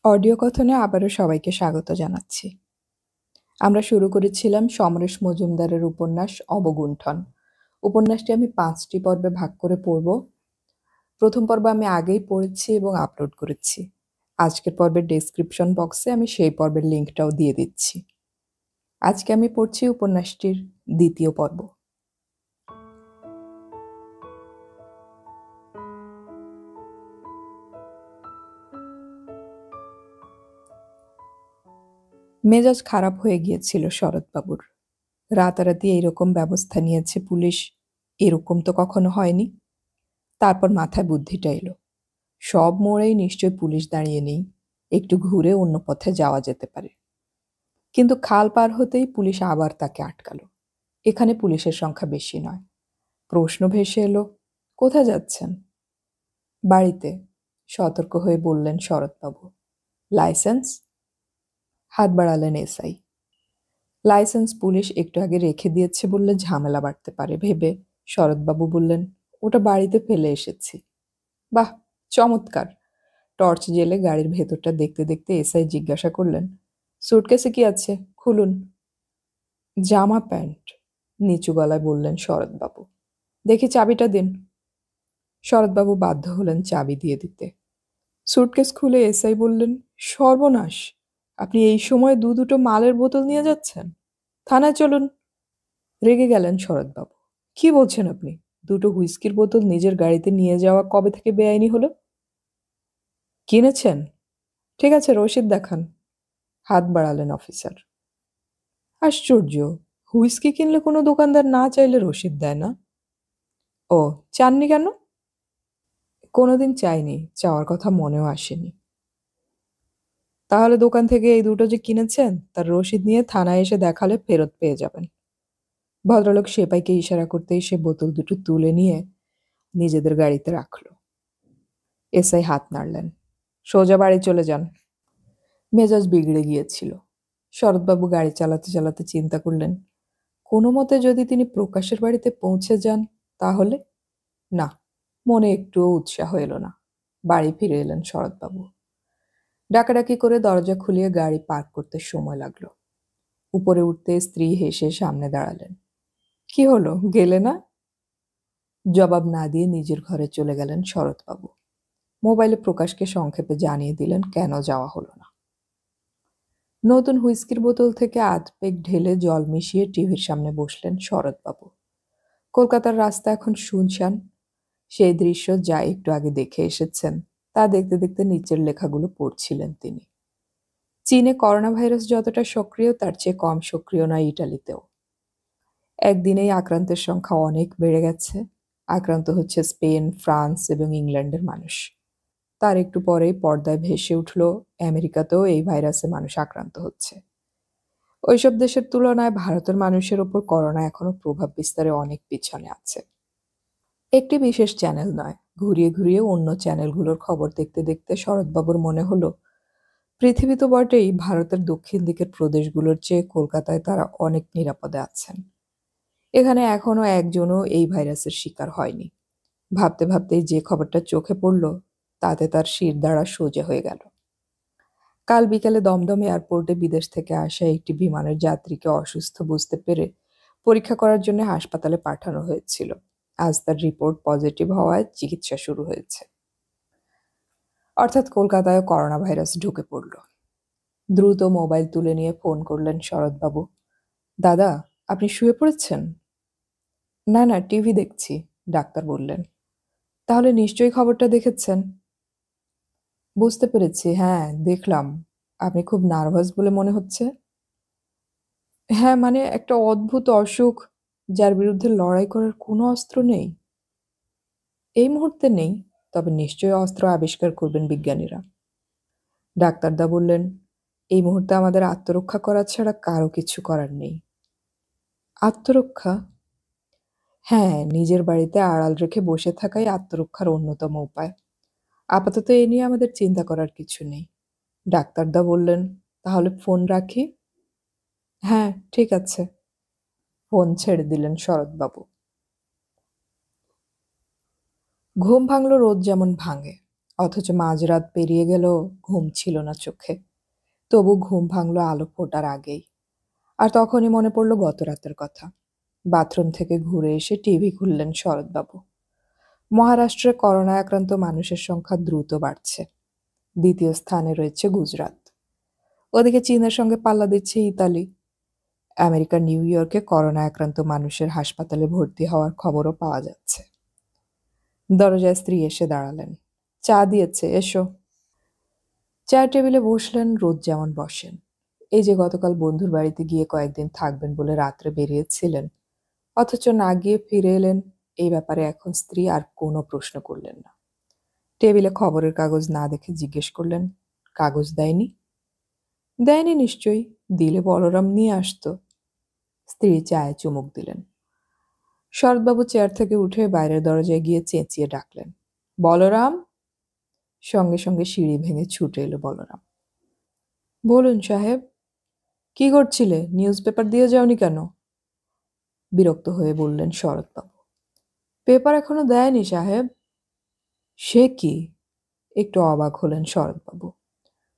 Audio কথনে আবারও সবাইকে স্বাগত জানাচ্ছি। আমরা শুরু করেছিলাম সমরেশ মজুমদারের উপন্যাস অবগুণ্ঠন। উপন্যাসটি আমি ৫টি পর্বে ভাগ করে পড়ব। প্রথম পর্ব আমি আগেই পড়েছি এবং আপলোড করেছি। আজকের পর্বের ডেসক্রিপশন বক্সে আমি সেই পর্বের লিঙ্কটাও দিয়ে দিচ্ছি। আজকে আমি পড়ছি উপন্যাসটির দ্বিতীয় পর্ব। মেজাজ খারাপ হয়ে গিয়েছিল শরৎবাবুর। রাতারাতি এইরকম ব্যবস্থা নিয়েছে পুলিশ, এরকম তো কখনো হয়নি। তারপর মাথায় বুদ্ধিটা এলো, সব মোড়েই নিশ্চয় পুলিশ দাঁড়িয়ে নেই, একটু ঘুরে অন্য পথে যাওয়া যেতে পারে। কিন্তু খাল পার হতেই পুলিশ আবার তাকে আটকালো। এখানে পুলিশের সংখ্যা বেশি নয়। প্রশ্ন ভেসে এলো, কোথায় যাচ্ছেন? বাড়িতে, সতর্ক হয়ে বললেন শরৎবাবু। লাইসেন্স? হাত বাড়ালেন এসআই। লাইসেন্স পুলিশ একটু আগে রেখে দিয়েছে বললে ঝামেলা বাড়তে পারে ভেবে শরৎবাবু বললেন, ওটা বাড়িতে ফেলে এসেছি। বাহ, চমৎকার। টর্চ জেলে গাড়ির ভেতরটা দেখতে দেখতে এসআই জিজ্ঞাসা করলেন, সুটকেসে কি আছে, খুলুন। জামা প্যান্ট, নিচু গলায় বললেন শরৎবাবু। দেখি চাবিটা দিন। শরৎবাবু বাধ্য হলেন চাবি দিয়ে দিতে। সুটকেস খুলে এসআই বললেন, সর্বনাশ, আপনি এই সময় দুটো মালের বোতল নিয়ে যাচ্ছেন? থানায় চলুন। রেগে গেলেন শরৎবাবু। কি বলছেন আপনি? দুটো হুইস্কির বোতল নিজের গাড়িতে নিয়ে যাওয়া কবে থেকে বেআইনি হলো? কিনেছেন? ঠিক আছে, রসিদ দেখান। হাত বাড়ালেন অফিসার। আশ্চর্য, হুইস্কি কিনলে কোনো দোকানদার না চাইলে রসিদ দেয় না? ও, চাননি কেন? কোনোদিন চাইনি, চাওয়ার কথা মনেও আসেনি। তাহলে দোকান থেকে এই দুটো যে কিনেছেন তার রসিদ নিয়ে থানায় এসে দেখালে ফেরত পেয়ে যাবেন। ভদ্রলোক সেপাইকে ইশারা করতেই সে বোতল দুটো তুলে নিয়ে নিজেদের গাড়িতে রাখল। এসআই হাত নাড়লেন। সোজা বাড়ি চলে যান। মেজাজ বিগড়ে গিয়েছিল। শরৎবাবু গাড়ি চালাতে চালাতে চিন্তা করলেন, কোনো মতে যদি তিনি প্রকাশের বাড়িতে পৌঁছে যান তাহলে? না, মনে একটুও উৎসাহ এলো না। বাড়ি ফিরে এলেন শরৎবাবু। ডাকাডাকি করে দরজা খুলিয়ে গাড়ি পার্ক করতে সময় লাগলো। উপরে উঠতে স্ত্রী হেসে সামনে দাঁড়ালেন। কি হলো, গেলে না? জবাব না দিয়ে নিজের ঘরে চলে গেলেন শরৎবাবু। মোবাইলে প্রকাশকে সংক্ষেপে জানিয়ে দিলেন কেন যাওয়া হলো না। নতুন হুইস্কির বোতল থেকে আধ পেক ঢেলে জল মিশিয়ে টিভির সামনে বসলেন শরৎবাবু। কলকাতার রাস্তা এখন শুনশান। সেই দৃশ্য যা একটু আগে দেখে এসেছেন তা দেখতে দেখতে নিচের লেখাগুলো পড়ছিলেন তিনি। চীনে করোনা ভাইরাস যতটা সক্রিয় তার চেয়ে কম সক্রিয় নয় ইটালিতেও। একদিনেই আক্রান্তের সংখ্যা অনেক বেড়ে গেছে। আক্রান্ত হচ্ছে স্পেন, ফ্রান্স এবং ইংল্যান্ডের মানুষ। তার একটু পরেই পর্দায় ভেসে উঠল আমেরিকাতেও এই ভাইরাসে মানুষ আক্রান্ত হচ্ছে। ওইসব দেশের তুলনায় ভারতের মানুষের ওপর করোনা এখনো প্রভাব বিস্তারে অনেক পিছনে আছে। একটি বিশেষ চ্যানেল নয়, ঘুরিয়ে ঘুরিয়ে অন্য চ্যানেলগুলোর খবর দেখতে দেখতে শরৎবাবুর মনে হলো, পৃথিবী তো বটেই, ভারতের দক্ষিণ দিকের প্রদেশগুলোর চেয়ে কলকাতায় তারা অনেক নিরাপদে আছেন। এখানে এখনো একজনও এই ভাইরাসের শিকার হয়নি। ভাবতে ভাবতেই যে খবরটা চোখে পড়ল তাতে তার শিরদাঁড়া সোজা হয়ে গেল। কাল বিকেলে দমদম এয়ারপোর্টে বিদেশ থেকে আসা একটি বিমানের যাত্রীকে অসুস্থ বুঝতে পেরে পরীক্ষা করার জন্য হাসপাতালে পাঠানো হয়েছিল। আজ তার রিপোর্ট পজিটিভ হওয়ায় চিকিৎসা শুরু হয়েছে। অর্থাৎ কলকাতায় করোনা ভাইরাস ঢুকে পড়ল। দ্রুত মোবাইল তুলে নিয়ে ফোন করলেন শরৎবাবু। দাদা, আপনি শুয়ে পড়েছেন? না না, টিভি দেখছি, ডাক্তার বললেন। তাহলে নিশ্চয়ই খবরটা দেখেছেন। বুঝতে পেরেছি, হ্যাঁ দেখলাম। আপনি খুব নার্ভাস বলে মনে হচ্ছে। হ্যাঁ, মানে একটা অদ্ভুত অসুখ যার বিরুদ্ধে লড়াই করার কোনো অস্ত্র নেই। এই মুহূর্তে নেই, তবে নিশ্চয়ই অস্ত্র আবিষ্কার করবেন বিজ্ঞানীরা। ডাক্তারদা বললেন, এই মুহূর্তে আমাদের আত্মরক্ষা করা ছাড়া কারো কিছু করার নেই। আত্মরক্ষা? হ্যাঁ, নিজের বাড়িতে আড়াল রেখে বসে থাকাই আত্মরক্ষার অন্যতম উপায়। আপাতত এ নিয়ে আমাদের চিন্তা করার কিছু নেই। ডাক্তারদা বললেন, তাহলে ফোন রাখি? হ্যাঁ, ঠিক আছে। ফোন ছেড়ে দিলেন শরৎবাবু। ঘুম ভাঙল রোদ যেমন ভাঙে, অথচ মাঝরাত পেরিয়ে গেলেও ঘুম ছিল না চোখে। তবু ঘুম ভাঙল আলো ফোটার আগেই। আর তখনই মনে পড়ল গত রাতের কথা। বাথরুম থেকে ঘুরে এসে টিভি খুললেন শরৎবাবু। মহারাষ্ট্রে করোনা আক্রান্ত মানুষের সংখ্যা দ্রুত বাড়ছে। দ্বিতীয় স্থানে রয়েছে গুজরাট। ওদিকে চীনের সঙ্গে পাল্লা দিচ্ছে ইতালি। আমেরিকার নিউ ইয়র্কে করোনা আক্রান্ত মানুষের হাসপাতালে ভর্তি হওয়ার খবরও পাওয়া যাচ্ছে। দরজায় স্ত্রী এসে দাঁড়ালেন। চা দিয়েছে, এসো। চায়ের টেবিলে বসলেন রোজ যেমন বসেন। এই যে গতকাল বন্ধুর বাড়িতে গিয়ে কয়েকদিন থাকবেন বলে রাত্রে বেরিয়েছিলেন, অথচ না গিয়ে ফিরে এলেন, এই ব্যাপারে এখন স্ত্রী আর কোনো প্রশ্ন করলেন না। টেবিলে খবরের কাগজ না দেখে জিজ্ঞেস করলেন, কাগজ দেয়নি? দেয়নি নিশ্চয়ই, দিলে বলরাম নিয়ে আসতো। স্ত্রী চায়ে চুমুক দিলেন। শরৎবাবু চেয়ার থেকে উঠে বাইরের দরজায় গিয়ে চেঁচিয়ে ডাকলেন, বলরাম। সঙ্গে সঙ্গে সিঁড়ি ভেঙে ছুটে এলো বলরাম। বলুন সাহেব। কি করছিলে? নিউজ পেপার দিয়ে যাওনি কেন? বিরক্ত হয়ে বললেন শরৎবাবু। পেপার এখনো দেয়নি সাহেব। সে কি? একটু অবাক হলেন শরৎবাবু।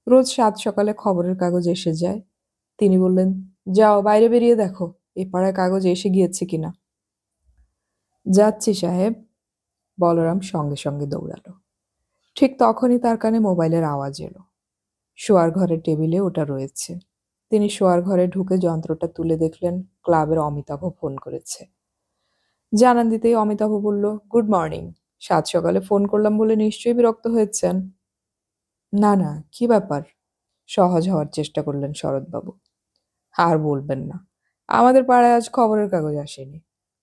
রোজ সাত সকালে খবরের কাগজ এসে যায়। তিনি বললেন, যাও বাইরে বেরিয়ে দেখো এ পাড়ায় কাগজ এসে গিয়েছে কিনা। যাচ্ছি সাহেব। বলরাম সঙ্গে সঙ্গে দৌড়ালো। ঠিক তখনই তার কানে মোবাইলের আওয়াজ এলো। শোয়ার ঘরের টেবিলে ওটা রয়েছে। তিনি শোয়ার ঘরে ঢুকে যন্ত্রটা তুলে দেখলেন ক্লাবের অমিতাভ ফোন করেছে। জানান দিতেই অমিতাভ বলল, গুড মর্নিং। সাত সকালে ফোন করলাম বলে নিশ্চয়ই বিরক্ত হয়েছেন। না না, কি ব্যাপার? সহজ হওয়ার চেষ্টা করলেন শরৎবাবু। আর বলবেন না, আমাদের পাড়ায় আজ খবরের কাগজ আসেনি।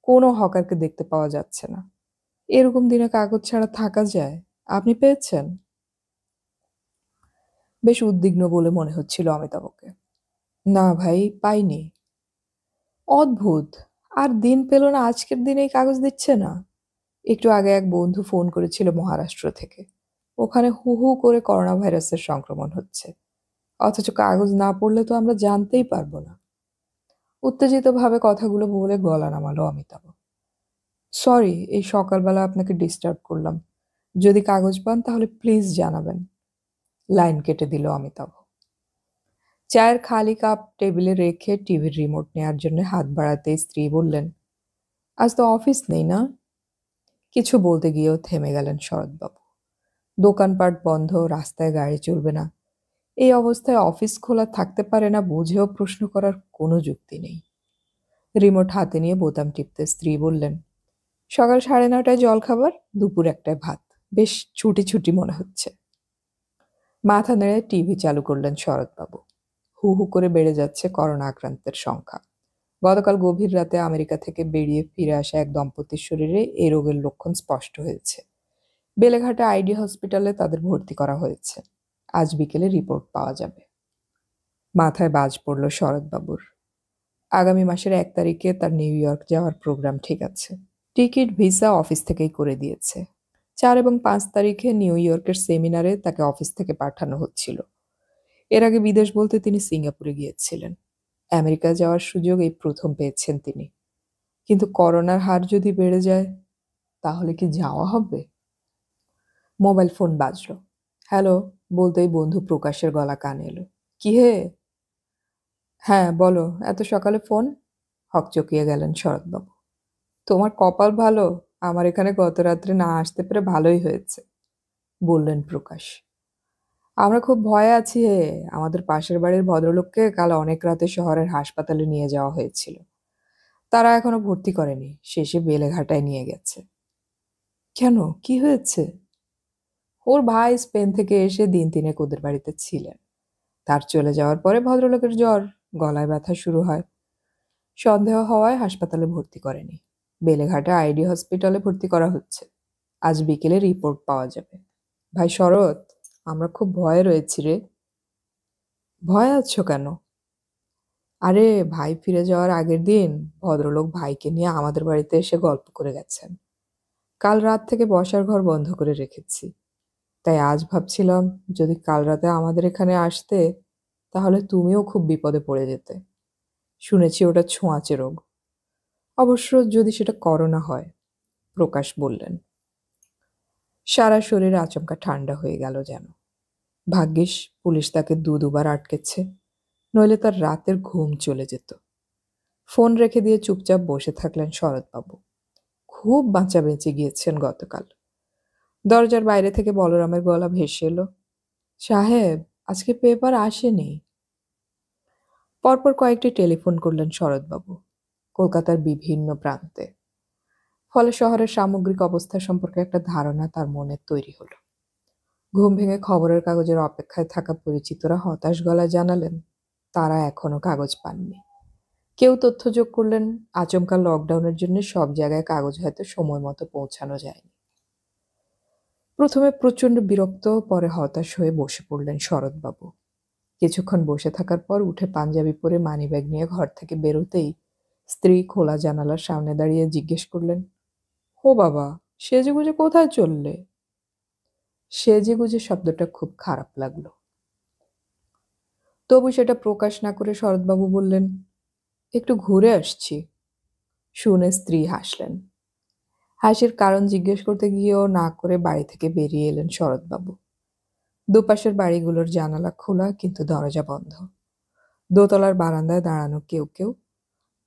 কোনো হকারকে দেখতে পাওয়া যাচ্ছে না। এরকম দিনে কাগজ ছাড়া থাকা যায়? আপনি পেয়েছেন? বেশ উদ্বিগ্ন বলে মনে হচ্ছিল অমিতাভকে। না ভাই, পাইনি। অদ্ভুত। আর দিন পেল না, আজকের দিনেই কাগজ দিচ্ছে না। একটু আগে এক বন্ধু ফোন করেছিল মহারাষ্ট্র থেকে। ওখানে হু হু করে করোনা ভাইরাসের সংক্রমণ হচ্ছে। অথচ কাগজ না পড়লে তো আমরা জানতেই পারবো না। উত্তেজিতভাবে কথাগুলো বলে গলা নামালো অমিতাভ। সরি, এই সকালবেলা আপনাকে ডিস্টার্ব করলাম। যদি কাগজ পান তাহলে প্লিজ জানাবেন। লাইন কেটে দিল অমিতাভ। চায়ের খালি কাপ টেবিলে রেখে টিভির রিমোট নেয়ার জন্য হাত বাড়াতেই স্ত্রী বললেন, আজ তো অফিস নেই না? কিছু বলতে গিয়েও থেমে গেলেন শরৎবাবু। দোকানপাট বন্ধ, রাস্তায় গাড়ি চলবে না। এই অবস্থায় অফিস খোলা থাকতে পারে না বুঝেও প্রশ্ন করার কোনো যুক্তি নেই। রিমোট হাতে নিয়ে বোতাম টিপতে স্ত্রী বললেন, সকাল 9:30টায় জলখাবার, দুপুর 1টায় ভাত। বেশ ছুটি ছুটি মনে হচ্ছে। মাথা নেড়ে টিভি চালু করলেন শরৎবাবু। হু হু করে বেড়ে যাচ্ছে করোনা আক্রান্তের সংখ্যা। গতকাল গভীর রাতে আমেরিকা থেকে বেরিয়ে ফিরে আসা এক দম্পতির শরীরে এই রোগের লক্ষণ স্পষ্ট হয়েছে। বেলেঘাটা আইডি হসপিটালে তাদের ভর্তি করা হয়েছে। আজ বিকেলে রিপোর্ট পাওয়া যাবে। মাথায় বাজ পড়ল শরৎবাবুর। আগামী মাসের 1 তারিখে তার নিউ ইয়র্ক যাওয়ার প্রোগ্রাম ঠিক আছে। টিকিট, ভিসা অফিস থেকেই করে দিয়েছে। 4 এবং 5 তারিখে নিউ ইয়র্কের সেমিনারে তাকে অফিস থেকে পাঠানো হচ্ছিল। এর আগে বিদেশ বলতে তিনি সিঙ্গাপুরে গিয়েছিলেন। আমেরিকা যাওয়ার সুযোগ এই প্রথম পেয়েছেন তিনি। কিন্তু করোনার হার যদি বেড়ে যায়, তাহলে কি যাওয়া হবে? মোবাইল ফোন বাজলো। হ্যালো বলতেই বন্ধু প্রকাশের গলা কানে এলো। কি হে? হ্যাঁ বলো, এত সকালে ফোন? হকচকিয়ে গেলেন শরৎবাবু। তোমার কপাল ভালো, আমার এখানে গত রাত্রে না আসতে পেরে ভালোই হয়েছে, বললেন প্রকাশ। আমরা খুব ভয়ে আছি হে। আমাদের পাশের বাড়ির ভদ্রলোককে কাল অনেক রাতে শহরের হাসপাতালে নিয়ে যাওয়া হয়েছিল। তারা এখনো ভর্তি করেনি, শেষে বেলেঘাটায় নিয়ে গেছে। কেন, কি হয়েছে? ওর ভাই স্পেন থেকে এসে দিন তিনেক ওদের বাড়িতে ছিলেন। তার চলে যাওয়ার পরে ভদ্রলোকের জ্বর, গলায় ব্যথা শুরু হয়। সন্দেহ হওয়ায় হাসপাতালে ভর্তি করেনি। বেলেঘাটা আইডি হসপিটালে ভর্তি করা হচ্ছে। আজ বিকেলে রিপোর্ট পাওয়া যাবে। ভাই শরৎ, আমরা খুব ভয়ে রয়েছি রে। ভয় আছো কেন? আরে ভাই ফিরে যাওয়ার আগের দিন ভদ্রলোক ভাইকে নিয়ে আমাদের বাড়িতে এসে গল্প করে গেছেন। কাল রাত থেকে বসার ঘর বন্ধ করে রেখেছি। তাই আজ ভাবছিলাম, যদি কাল রাতে আমাদের এখানে আসতে, তাহলে তুমিও খুব বিপদে পড়ে যেতে। শুনেছি ওটা ছোঁয়াচে রোগ। অবশ্য যদি সেটা করোনা হয়, প্রকাশ বললেন। সারা শরীর আচমকা ঠান্ডা হয়ে গেল যেন। ভাগ্যিস পুলিশ তাকে দুবার আটকেছে, নইলে তার রাতের ঘুম চলে যেত। ফোন রেখে দিয়ে চুপচাপ বসে থাকলেন শরৎবাবু। খুব বাঁচা বেঁচে গিয়েছেন গতকাল। দরজার বাইরে থেকে বলরামের গলা ভেসে এলো, সাহেব, আজকে পেপার আসেনি। পরপর কয়েকটি টেলিফোন করলেন শরৎবাবু, কলকাতার বিভিন্ন প্রান্তে। ফলে শহরের সামগ্রিক অবস্থা সম্পর্কে একটা ধারণা তার মনে তৈরি হলো। ঘুম ভেঙে খবরের কাগজের অপেক্ষায় থাকা পরিচিতরা হতাশ গলায় জানালেন তারা এখনো কাগজ পাননি। কেউ তথ্য যোগ করলেন আচমকা লকডাউনের জন্য সব জায়গায় কাগজ হয়তো সময় মতো পৌঁছানো যায়নি। প্রথমে প্রচণ্ড বিরক্ত, পরে হতাশ হয়ে বসে পড়লেন শরৎবাবু। কিছুক্ষণ বসে থাকার পর উঠে পাঞ্জাবি পরে মানিব্যাগ নিয়ে ঘর থেকে বেরোতেই স্ত্রী খোলা জানালার সামনে দাঁড়িয়ে জিজ্ঞেস করলেন, ও বাবা, সেজেগুজে কোথায় চললে? সেজেগুজে শব্দটা খুব খারাপ লাগলো, তবু সেটা প্রকাশ না করে শরৎবাবু বললেন, একটু ঘুরে আসছি। শুনে স্ত্রী হাসলেন। হাসির কারণ জিজ্ঞেস করতে গিয়েও না করে বাড়ি থেকে বেরিয়ে এলেন শরৎবাবু। দুপাশের বাড়িগুলোর জানালা খোলা, কিন্তু দরজা বন্ধ। দোতলার বারান্দায় দাঁড়ানো কেউ কেউ,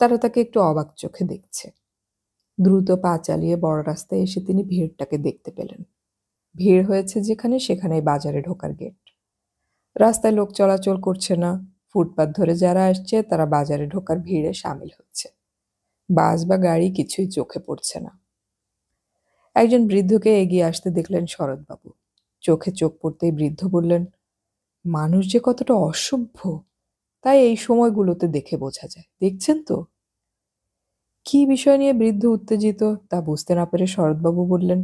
তারা তাকে একটু অবাক চোখে দেখছে। দ্রুত পা চালিয়ে বড় রাস্তায় এসে তিনি ভিড়টাকে দেখতে পেলেন। ভিড় হয়েছে যেখানে, সেখানেই বাজারে ঢোকার গেট। রাস্তায় লোক চলাচল করছে না। ফুটপাত ধরে যারা আসছে তারা বাজারে ঢোকার ভিড়ে সামিল হচ্ছে। বাস বা গাড়ি কিছুই চোখে পড়ছে না। একজন বৃদ্ধকে এগিয়ে আসতে দেখলেন শরৎবাবু। চোখে চোখ পড়তেই বৃদ্ধ বললেন, মানুষ যে কতটা অসভ্য তাই এই সময়গুলোতে দেখে বোঝা যায়, দেখছেন তো? কি বিষয় নিয়ে বৃদ্ধ উত্তেজিত তা বুঝতে না পেরে শরৎবাবু বললেন,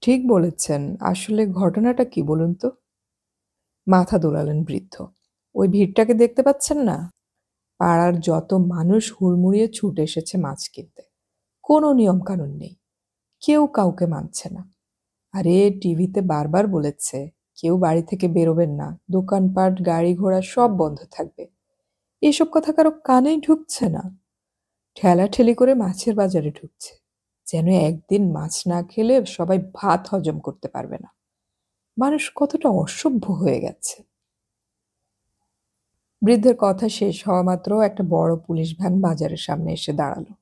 ঠিক বলেছেন, আসলে ঘটনাটা কি বলুন তো? মাথা দোলালেন বৃদ্ধ। ওই ভিড়টাকে দেখতে পাচ্ছেন না? পাড়ার যত মানুষ হুড়মুড়িয়ে ছুটে এসেছে মাছ কিনতে। কোনো নিয়ম কানুন নেই, কেউ কাউকে মানছে না। আরে টিভিতে বারবার বলেছে কেউ বাড়ি থেকে বেরোবেন না, দোকানপাট গাড়ি ঘোড়া সব বন্ধ থাকবে। এসব কথা কারো কানেই ঢুকছে না। ঠেলাঠেলি করে মাছের বাজারে ঢুকছে, যেন একদিন মাছ না খেলে সবাই ভাত হজম করতে পারবে না। মানুষ কতটা অসভ্য হয়ে গেছে। বৃদ্ধের কথা শেষ হওয়া মাত্র একটা বড় পুলিশ ভ্যান বাজারের সামনে এসে দাঁড়ালো।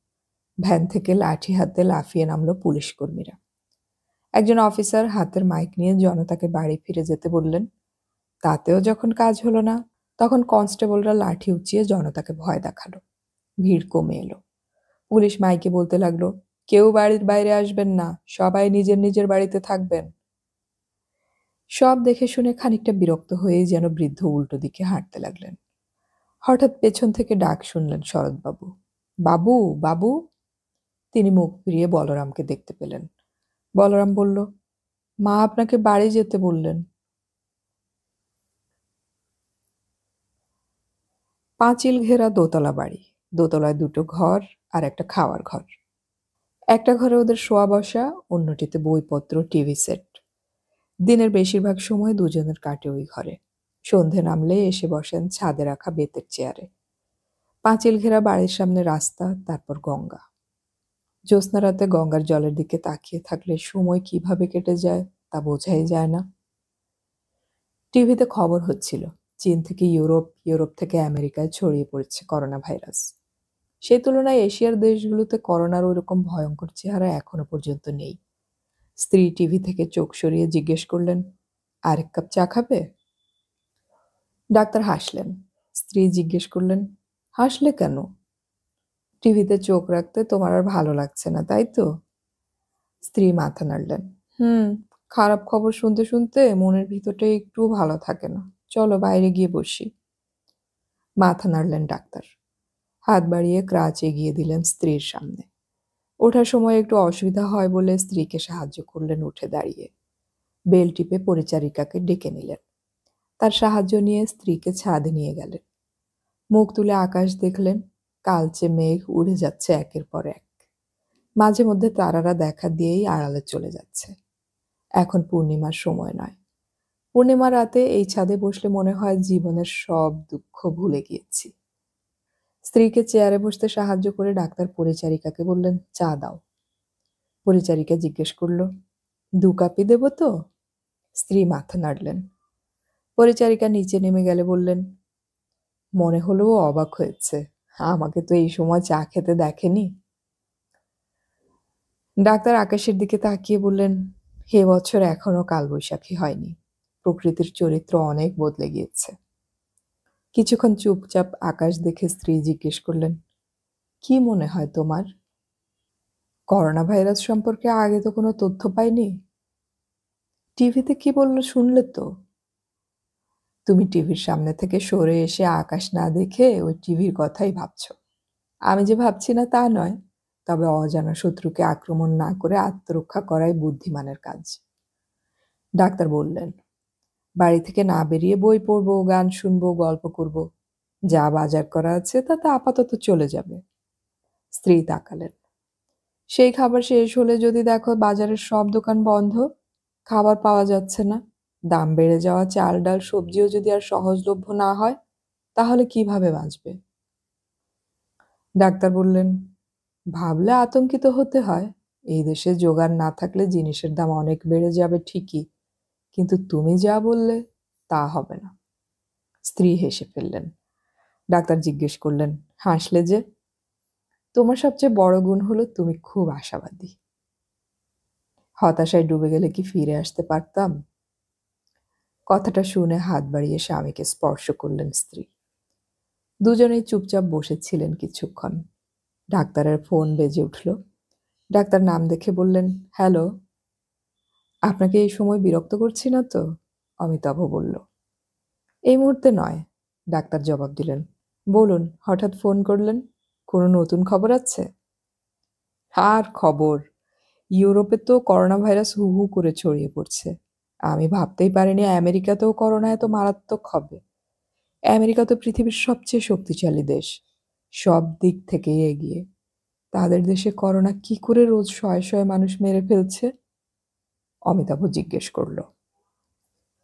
ভ্যান থেকে লাঠি হাতে লাফিয়ে নামলো পুলিশ কর্মীরা। একজন অফিসার হাতের মাইক নিয়ে জনতাকে বাড়ি ফিরে যেতে বললেন। তাতেও যখন কাজ হলো না, তখন কনস্টেবলরা লাঠি উঁচিয়ে জনতাকে ভয় দেখালো। ভিড় কমে এলো। পুলিশ মাইকে বলতে লাগলো, কেউ বাড়ির বাইরে আসবেন না, সবাই নিজের নিজের বাড়িতে থাকবেন। সব দেখে শুনে খানিকটা বিরক্ত হয়েই যেন বৃদ্ধ উল্টো দিকে হাঁটতে লাগলেন। হঠাৎ পেছন থেকে ডাক শুনলেন শরৎবাবু, বাবু, বাবু। তিনি মুখ ফিরিয়ে বলরামকে দেখতে পেলেন। বলরাম বলল, মা আপনাকে বাড়ি যেতে বললেন। পাঁচিল ঘেরা দোতলা বাড়ি। দোতলায় দুটো ঘর আর একটা খাওয়ার ঘর। একটা ঘরে ওদের শোয়া বসা, অন্যটিতে বইপত্র, টিভি সেট। দিনের বেশিরভাগ সময় দুজনের কাটে ওই ঘরে। সন্ধে নামলে এসে বসেন ছাদে রাখা বেতের চেয়ারে। পাঁচিল ঘেরা বাড়ির সামনে রাস্তা, তারপর গঙ্গা। জ্যোৎস্না রাতে গঙ্গার জলের দিকে তাকিয়ে থাকলে সময় কিভাবে কেটে যায় তা বোঝাই যায় না। টিভিতে খবর হচ্ছিল, চীন থেকে ইউরোপ, ইউরোপ থেকে আমেরিকায় ছড়িয়ে পড়েছে করোনা ভাইরাস। সেই তুলনায় এশিয়ার দেশগুলোতে করোনার ওইরকম ভয়ঙ্কর চেহারা এখনো পর্যন্ত নেই। স্ত্রী টিভি থেকে চোখ সরিয়ে জিজ্ঞেস করলেন, আরেক কাপ চা খাবে? ডাক্তার হাসলেন। স্ত্রী জিজ্ঞেস করলেন, হাসলে কেন? টিভিতে চোখ রাখতে তোমার আর ভালো লাগছে না, তাই তো? স্ত্রী মাথা নাড়লেন। হুম, খারাপ খবর শুনতে শুনতে মনের ভিতরটা একটু ভালো থাকে না। চলো বাইরে গিয়ে বসি। মাথা নাড়লেন ডাক্তার। হাত বাড়িয়ে ক্রাচ এগিয়ে দিলেন স্ত্রীর সামনে। ওঠার সময় একটু অসুবিধা হয় বলে স্ত্রীকে সাহায্য করলেন উঠে দাঁড়িয়ে। বেল টিপে পরিচারিকাকে ডেকে নিলেন। তার সাহায্য নিয়ে স্ত্রীকে ছাদে নিয়ে গেলেন। মুখ তুলে আকাশ দেখলেন। কালচে মেঘ উড়ে যাচ্ছে একের পর এক। মাঝে মধ্যে তারারা দেখা দিয়েই আড়ালে চলে যাচ্ছে। এখন পূর্ণিমার সময় নয়। পূর্ণিমা রাতে এই ছাদে বসলে মনে হয় জীবনের সব দুঃখ ভুলে গিয়েছি। স্ত্রীকে চেয়ারে বসতে সাহায্য করে ডাক্তার পরিচারিকাকে বললেন, চা দাও। পরিচারিকা জিজ্ঞেস করল, দু কাপই দেব তো? স্ত্রী মাথা নাড়লেন। পরিচারিকা নিচে নেমে গেলে বললেন, মনে হলো ও অবাক হয়েছে। আমাকে তো এই সময় চা খেতে দেখেনি। ডাক্তার আকাশের দিকে তাকিয়ে বললেন, এ বছর এখনো কালবৈশাখী হয়নি। প্রকৃতির চরিত্র অনেক বদলে গিয়েছে। কিছুক্ষণ চুপচাপ আকাশ দেখে স্ত্রী জিজ্ঞেস করলেন, কি মনে হয় তোমার? করোনা ভাইরাস সম্পর্কে আগে তো কোনো তথ্য পাইনি। টিভিতে কি বললো শুনলে তো? তুমি টিভির সামনে থেকে সরে এসে আকাশ না দেখে ওই টিভির কথাই ভাবছো। আমি যে ভাবছি না তা নয়, তবে অজানা শত্রুকে আক্রমণ না করে আত্মরক্ষা করাই বুদ্ধিমানের কাজ। ডাক্তার বললেন, বাড়ি থেকে না বেরিয়ে বই পড়বো, গান শুনবো, গল্প করব। যা বাজার করা আছে তাতে আপাতত চলে যাবে। স্ত্রী তাকালেন। সেই খাবার শেষ হলে যদি দেখো বাজারের সব দোকান বন্ধ, খাবার পাওয়া যাচ্ছে না, দাম বেড়ে যাওয়া চাল ডাল সবজিও যদি আর সহজলভ্য না হয়, তাহলে কিভাবে বাঁচবে? ডাক্তার বললেন, ভাবলে আতঙ্কিত হতে হয়। এই দেশে জোগাড় না থাকলে জিনিসের দাম অনেক বেড়ে যাবে ঠিকই, কিন্তু তুমি যা বললে তা হবে না। স্ত্রী হেসে ফেললেন। ডাক্তার জিজ্ঞেস করলেন, হাসলে যে? তোমার সবচেয়ে বড় গুণ হলো তুমি খুব আশাবাদী। হতাশায় ডুবে গেলে কি ফিরে আসতে পারতাম? কথাটা শুনে হাত বাড়িয়ে স্বামীকে স্পর্শ করলেন স্ত্রী। দুজনেই চুপচাপ বসেছিলেন কিছুক্ষণ। ডাক্তারের ফোন বেজে উঠল। ডাক্তার নাম দেখে বললেন, হ্যালো। আপনাকে এই সময় বিরক্ত করছি না তো? অমিতাভ বলল। এই মুহূর্তে নয়, ডাক্তার জবাব দিলেন। বলুন, হঠাৎ ফোন করলেন, কোনো নতুন খবর আছে? আর খবর, ইউরোপে তো করোনা ভাইরাস হু হু করে ছড়িয়ে পড়ছে। আমি ভাবতেই পারিনি আমেরিকাতেও করোনা এত মারাত্মক হবে। আমেরিকা তো পৃথিবীর সবচেয়ে শক্তিশালী দেশ, সব দিক থেকে এগিয়ে। তাদের দেশে করোনা কি করে রোজ শয়ে শয়ে মানুষ মেরে ফেলছে? অমিতাভ জিজ্ঞেস করল।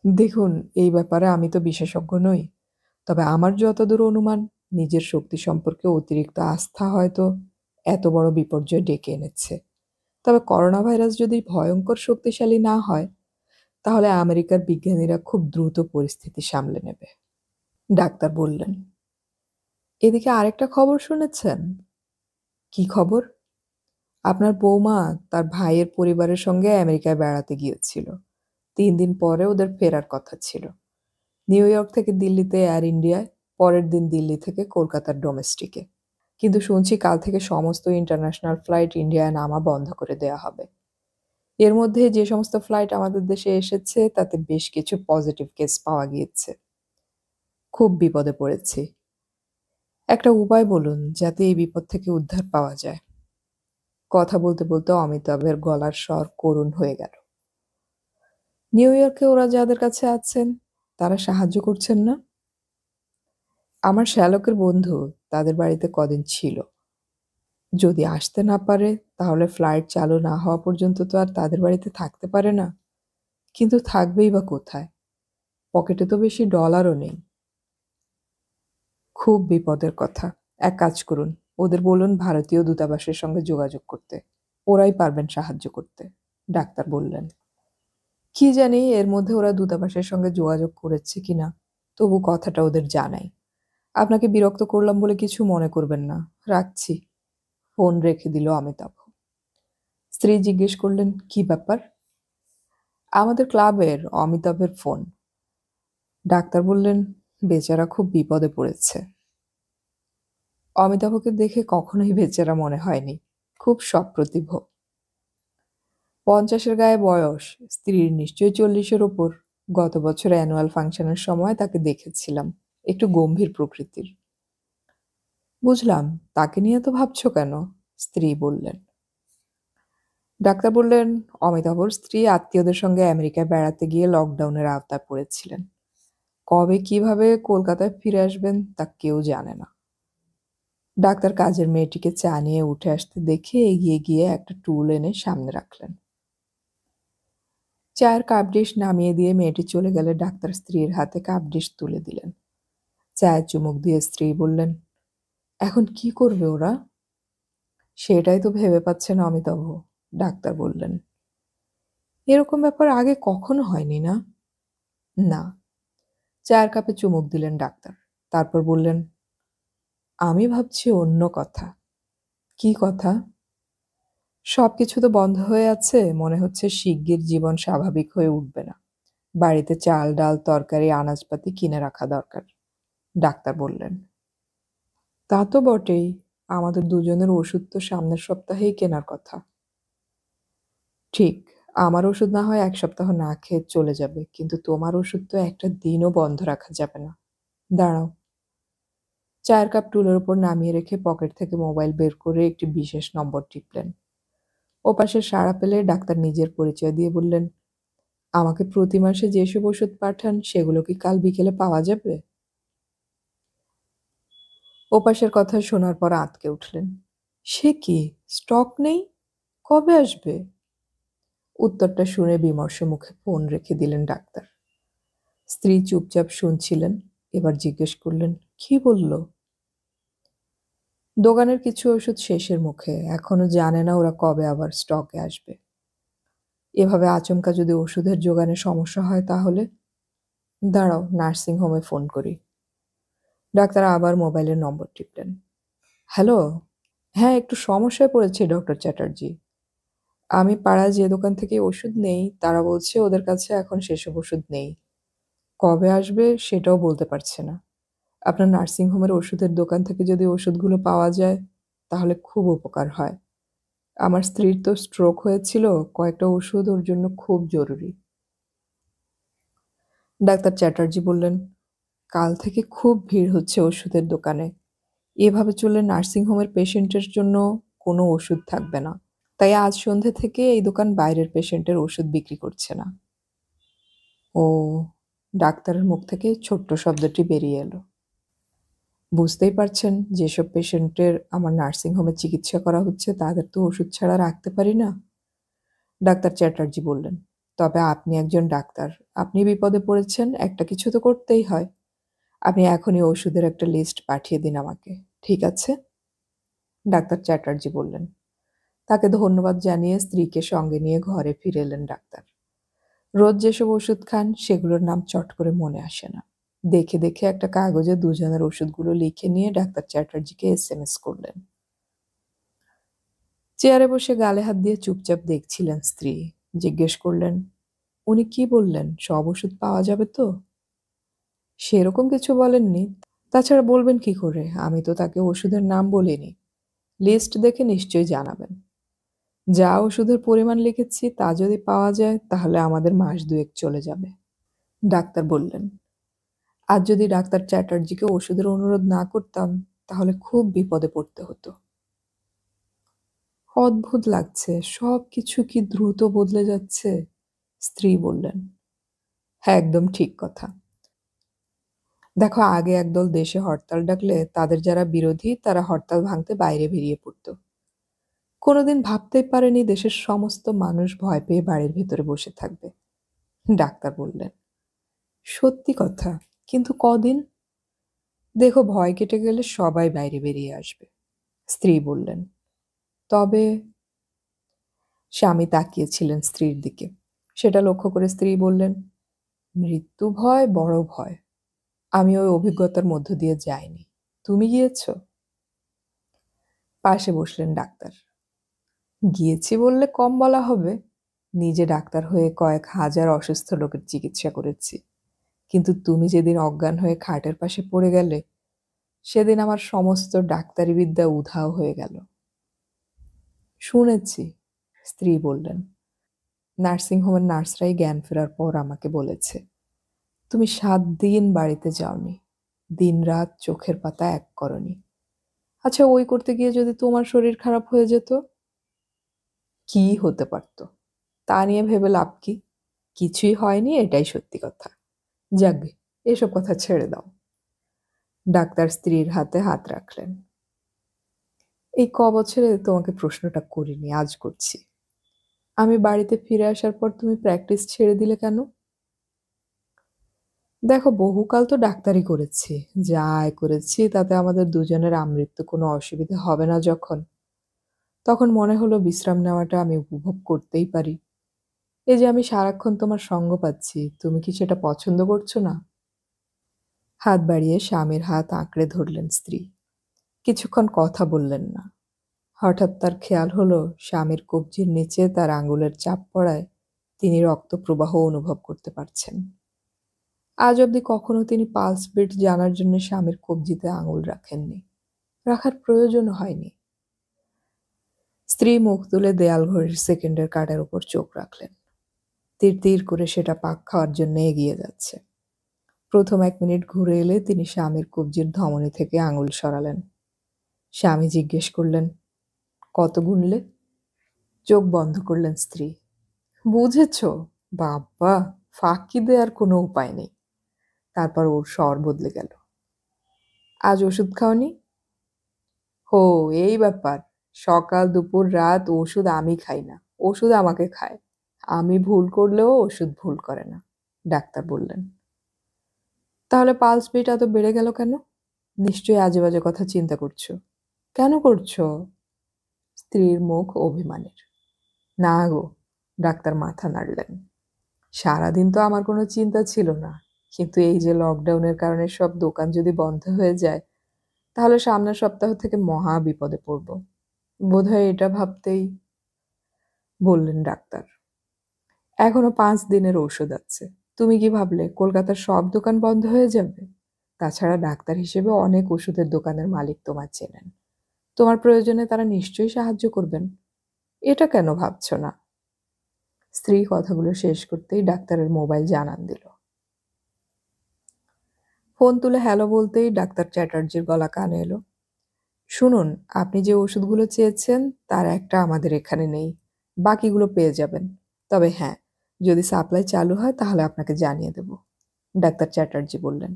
দেখুন, এই ব্যাপারে আমি তো বিশেষজ্ঞ নই, তবে আমার যতদূর অনুমান, নিজের শক্তি সম্পর্কে অতিরিক্ত আস্থা হয়তো এত বড় বিপর্যয় ডেকে এনেছে। তবে করোনা ভাইরাস যদি ভয়ঙ্কর শক্তিশালী না হয়, তাহলে আমেরিকার বিজ্ঞানীরা খুব দ্রুত পরিস্থিতি সামলে নেবে। ডাক্তার বললেন, এদিকে আরেকটা খবর শুনেছেন? কি খবর? আপনার বৌমা তার ভাইয়ের পরিবারের সঙ্গে আমেরিকায় বেড়াতে গিয়েছিল। 3 দিন পরে ওদের ফেরার কথা ছিল। নিউ ইয়র্ক থেকে দিল্লিতে এয়ার ইন্ডিয়ায়, পরের দিন দিল্লি থেকে কলকাতার ডোমেস্টিকে। কিন্তু শুনছি কাল থেকে সমস্ত ইন্টারন্যাশনাল ফ্লাইট ইন্ডিয়ায় নামা বন্ধ করে দেয়া হবে। এর মধ্যে যে সমস্ত ফ্লাইট আমাদের দেশে এসেছে তাতে বেশ কিছু পজিটিভ কেস পাওয়া গিয়েছে। খুব বিপদে পড়েছি। একটা উপায় বলুন যাতে এই বিপদ থেকে উদ্ধার পাওয়া যায়। কথা বলতে বলতে অমিতাভের গলার স্বর করুণ হয়ে গেল। নিউ ইয়র্কে ওরা যাদের কাছে আছেন তারা সাহায্য করছেন না? আমার শ্যালকের বন্ধু তাদের বাড়িতে কদিন ছিল। যদি আসতে না পারে, তাহলে ফ্লাইট চালু না হওয়া পর্যন্ত তো আর তাদের বাড়িতে থাকতে পারে না। কিন্তু থাকবেই বা কোথায়? পকেটে তো বেশি ডলারও নেই। খুব বিপদের কথা। এক কাজ করুন, ওদের বলুন ভারতীয় দূতাবাসের সঙ্গে যোগাযোগ করতে। ওরাই পারবেন সাহায্য করতে। ডাক্তার বললেন, কি জানি এর মধ্যে ওরা দূতাবাসের সঙ্গে যোগাযোগ করেছে কিনা, তবু কথাটা ওদের জানাই। আপনাকে বিরক্ত করলাম বলে কিছু মনে করবেন না। রাখছি। ফোন রেখে দিল অমিতাভ। স্ত্রী জিজ্ঞেস করলেন, কি ব্যাপার? আমাদের ক্লাবের অমিতাভের ফোন। ডাক্তার বললেন, বেচারা খুব বিপদে পড়েছে। অমিতাভকে দেখে কখনোই বেচারা মনে হয়নি। খুব সপ্রতিভ। 50-এর গায়ে বয়স, স্ত্রীর নিশ্চয়ই 40-এর ওপর। গত বছর অ্যানুয়াল ফাংশনের সময় তাকে দেখেছিলাম। একটু গম্ভীর প্রকৃতির। বুঝলাম, তাকে নিয়ে তো ভাবছো কেন? স্ত্রী বললেন। ডাক্তার বললেন, অমিতাভর স্ত্রী আত্মীয়দের সঙ্গে আমেরিকায় বেড়াতে গিয়ে লকডাউনের আওতায় পড়েছিলেন। কবে কিভাবে কলকাতায় ফিরে আসবেন তা কেউ জানে না। ডাক্তার কাজের মেয়েটিকে চা নিয়ে উঠে আসতে দেখে এগিয়ে গিয়ে একটা টুল এনে সামনে রাখলেন। চায়ের কাপ ডিশ নামিয়ে দিয়ে মেয়েটি চলে গেলে ডাক্তার স্ত্রীর হাতে কাপ ডিশ তুলে দিলেন। চায়ের চুমুক দিয়ে স্ত্রী বললেন, এখন কি করবে ওরা? সেটাই তো ভেবে পাচ্ছে না অমিতাভ। ডাক্তার বললেন, এরকম ব্যাপার আগে কখনো হয়নি না? না। চায়ের কাপে চুমুক দিলেন ডাক্তার। তারপর বললেন, আমি ভাবছি অন্য কথা। কি কথা? সবকিছু তো বন্ধ হয়ে আছে, মনে হচ্ছে শিগগির জীবন স্বাভাবিক হয়ে উঠবে না। বাড়িতে চাল, ডাল, তরকারি, আনাজপাতি কিনে রাখা দরকার। ডাক্তার বললেন, তা তো বটেই। আমাদের দুজনের ওষুধ তো সামনের সপ্তাহেই কেনার কথা। ঠিক। আমার ওষুধ না হয় ১ সপ্তাহ না খেয়ে চলে যাবে। কিন্তু তোমার ওষুধ তো একটা দিনও বন্ধ রাখা যাবে না। দাঁড়াও। চায়ের কাপ টুলের উপর নামিয়ে রেখে পকেট থেকে মোবাইল বের করে একটি বিশেষ নম্বর টিপলেন। ওপাশে সাড়া পেলে ডাক্তার নিজের পরিচয় দিয়ে বললেন, আমাকে প্রতি মাসে যেসব ওষুধ পাঠান সেগুলো কি কাল বিকেলে পাওয়া যাবে? ওপাশের কথা শোনার পর আঁতকে উঠলেন। সে কি? স্টক নেই? কবে আসবে? উত্তরটা শুনে বিমর্ষ মুখে ফোন রেখে দিলেন ডাক্তার। স্ত্রী চুপচাপ শুনছিলেন। এবার জিজ্ঞেস করলেন, কি বলল? দোকানের কিছু ওষুধ শেষের মুখে, এখনো জানে না ওরা কবে আবার স্টকে আসবে। এভাবে আচমকা যদি ওষুধের জোগানে সমস্যা হয় তাহলে? দাঁড়াও, নার্সিং হোমে ফোন করি। ডাক্তার আবার মোবাইলের নম্বর টিপলেন। হ্যালো। হ্যাঁ, একটু সমস্যায় পড়েছি ডক্টর চ্যাটার্জি। আমি পাড়ায় যে দোকান থেকে ওষুধ নেই তারা বলছে ওদের কাছে এখন সেসব ওষুধ নেই। কবে আসবে সেটাও বলতে পারছে না। আপনার নার্সিং হোমের ওষুধের দোকান থেকে যদি ওষুধগুলো পাওয়া যায় তাহলে খুব উপকার হয়। আমার স্ত্রীর তো স্ট্রোক হয়েছিল, কয়েকটা ওষুধ ওর জন্য খুব জরুরি। ডাক্তার চ্যাটার্জি বললেন, কাল থেকে খুব ভিড় হচ্ছে ওষুধের দোকানে। এভাবে চললে নার্সিং হোমের পেশেন্টের জন্য কোনো ওষুধ থাকবে না। তাই আজ সন্ধে থেকে এই দোকান বাইরের পেশেন্টের ওষুধ বিক্রি করছে না। ও। ডাক্তারের মুখ থেকে ছোট্ট শব্দটি বেরিয়ে এলো। বুঝতেই পারছেন, যেসব পেশেন্টের আমার নার্সিং হোমে চিকিৎসা করা হচ্ছে তাদের তো ওষুধ ছাড়া রাখতে পারি না। ডাক্তার চ্যাটার্জি বললেন, তবে আপনি একজন ডাক্তার। আপনি বিপদে পড়েছেন, একটা কিছু তো করতেই হয়। আপনি এখনই ওষুধের একটা লিস্ট পাঠিয়ে দিন আমাকে। ঠিক আছে? ডাক্তার চ্যাটার্জি বললেন। তাকে ধন্যবাদ জানিয়ে স্ত্রীকে সঙ্গে নিয়ে ঘরে ফিরে এলেন ডাক্তার। রোজ যেসব ওষুধ খান সেগুলোর নাম চট করে মনে আসে না। দেখে দেখে একটা কাগজে দুজনের ওষুধগুলো লিখে নিয়ে ডাক্তার চ্যাটার্জিকে এসএমএস করলেন। চেয়ারে বসে গালে হাত দিয়ে চুপচাপ দেখছিলেন স্ত্রী। জিজ্ঞেস করলেন, উনি কি বললেন? সব ওষুধ পাওয়া যাবে তো? সেরকম কিছু বলেননি। তাছাড়া বলবেন কি করে? আমি তো তাকে ওষুধের নাম বলিনি। লিস্ট দেখে নিশ্চয়ই জানাবেন। যা ওষুধের পরিমাণ লিখেছি তা যদি পাওয়া যায় তাহলে আমাদের মাস ২ চলে যাবে। ডাক্তার বললেন, আজ যদি ডাক্তার চ্যাটার্জিকে ওষুধের অনুরোধ না করতাম তাহলে খুব বিপদে পড়তে হতো। অদ্ভুত লাগছে, সবকিছু কি দ্রুত বদলে যাচ্ছে। স্ত্রী বললেন, হ্যাঁ, একদম ঠিক কথা। দেখো, আগে একদল দেশে হরতাল ডাকলে তাদের যারা বিরোধী তারা হরতাল ভাঙতে বাইরে বেরিয়ে পড়তো। কোনোদিন ভাবতেই পারেনি দেশের সমস্ত মানুষ ভয় পেয়ে বাড়ির ভেতরে বসে থাকবে। ডাক্তার বললেন, সত্যি কথা। কিন্তু কদিন? দেখো, ভয় কেটে গেলে সবাই বাইরে বেরিয়ে আসবে। স্ত্রী বললেন, তবে? স্বামী তাকিয়েছিলেন স্ত্রীর দিকে। সেটা লক্ষ্য করে স্ত্রী বললেন, মৃত্যু ভয় বড় ভয়। আমি ওই অভিজ্ঞতার মধ্য দিয়ে যাইনি। তুমি গিয়েছ? পাশে বসলেন ডাক্তার। গিয়েছি বললে কম বলা হবে। নিজে ডাক্তার হয়ে কয়েক হাজার অসুস্থ লোকের চিকিৎসা করেছি। কিন্তু তুমি যেদিন অজ্ঞান হয়ে খাটের পাশে পড়ে গেলে সেদিন আমার সমস্ত ডাক্তারি বিদ্যা উধাও হয়ে গেল। শুনেছি। স্ত্রী বললেন, নার্সিং হোমের নার্সরাই জ্ঞান ফেরার পর আমাকে বলেছে, তুমি ৭ দিন বাড়িতে যাওনি। দিনরাত চোখের পাতা এক করনি। আচ্ছা, ওই করতে গিয়ে যদি তোমার শরীর খারাপ হয়ে যেত? কি হতে পারত? তা নিয়ে ভেবে লাভ কি? কিছুই হয়নি, এটাই সত্যি কথা। যাকগে, এসব কথা ছেড়ে দাও। ডাক্তার স্ত্রীর হাতে হাত রাখলেন। এই বছরে তোমাকে প্রশ্নটা করিনি, আজ করছি। আমি বাড়িতে ফিরে আসার পর তুমি প্র্যাকটিস ছেড়ে দিলে কেন? দেখো, বহুকাল তো ডাক্তারি করেছি। যা আয় করেছি তাতে আমাদের দুজনের আমৃত্যু কোনো অসুবিধা হবে না যখন, তখন মনে হলো বিশ্রাম নেওয়াটা আমি উপভোগ করতেই পারি। এই যে আমি সারাক্ষণ তোমার সঙ্গ পাচ্ছি, তুমি কি সেটা পছন্দ করছো না? হাত বাড়িয়ে স্বামীর হাত আঁকড়ে ধরলেন স্ত্রী। কিছুক্ষণ কথা বললেন না। হঠাৎ তার খেয়াল হলো স্বামীর কবজির নিচে তার আঙুলের চাপ পড়ায় তিনি রক্তপ্রবাহ অনুভব করতে পারছেন। আজ অবধি কখনো তিনি পালস বিট জানার জন্য স্বামীর কবজিতে আঙুল রাখেননি। রাখার প্রয়োজনও হয়নি। স্ত্রী মুখ তুলে দেয়াল ঘড়ির সেকেন্ডের কাঁটার উপর চোখ রাখলেন। তীর তীর করে সেটা পাক খাওয়ার জন্য এগিয়ে যাচ্ছে। প্রথম 1 মিনিট ঘুরে এলে তিনি স্বামীর কবজির ধমনী থেকে আঙুল সরালেন। স্বামী জিজ্ঞেস করলেন, কত গুনলে? চোখ বন্ধ করলেন স্ত্রী। বুঝেছ? বাবা, ফাঁকি দেওয়ার কোনো উপায় নেই। তারপর ওর স্বর বদলে গেল। আজ ওষুধ খাওনি? হো, এই ব্যাপার। সকাল দুপুর রাত ওষুধ আমি খাই না, ওষুধ আমাকে খায়। আমি ভুল করলেও ওষুধ ভুল করে না, ডাক্তার বললেন। তাহলে পালস বিট এত বেড়ে গেল কেন? নিশ্চয়ই আজে বাজে কথা চিন্তা করছো। কেন করছো? স্ত্রীর মুখ অভিমানের। না গো, ডাক্তার মাথা নাড়লেন। সারাদিন তো আমার কোনো চিন্তা ছিল না, কিন্তু এই যে লকডাউনের কারণে সব দোকান যদি বন্ধ হয়ে যায়, তাহলে সামনের সপ্তাহ থেকে মহা বিপদে পড়ব। বোধহয় এটা ভাবতেই। বললেন ডাক্তার, এখনো 5 দিনের ঔষধ আছে। তুমি কি ভাবলে কলকাতার সব দোকান বন্ধ হয়ে যাবে? তাছাড়া ডাক্তার হিসেবে অনেক ওষুধের দোকানের মালিক তোমার চেনেন। তোমার প্রয়োজনে তারা নিশ্চয়ই সাহায্য করবেন। এটা কেন ভাবছো না? স্ত্রী কথাগুলো শেষ করতেই ডাক্তারের মোবাইল জানান দিল। ফোন তুলে হ্যালো বলতেই ডাক্তার চ্যাটার্জির গলা কানে এলো। শুনুন, আপনি যে ওষুধগুলো চেয়েছেন তার একটা আমাদের এখানে নেই। বাকিগুলো পেয়ে যাবেন। তবে হ্যাঁ, যদি সাপ্লাই চালু হয় তাহলে আপনাকে জানিয়ে দেব। ডাক্তার চ্যাটার্জি বললেন।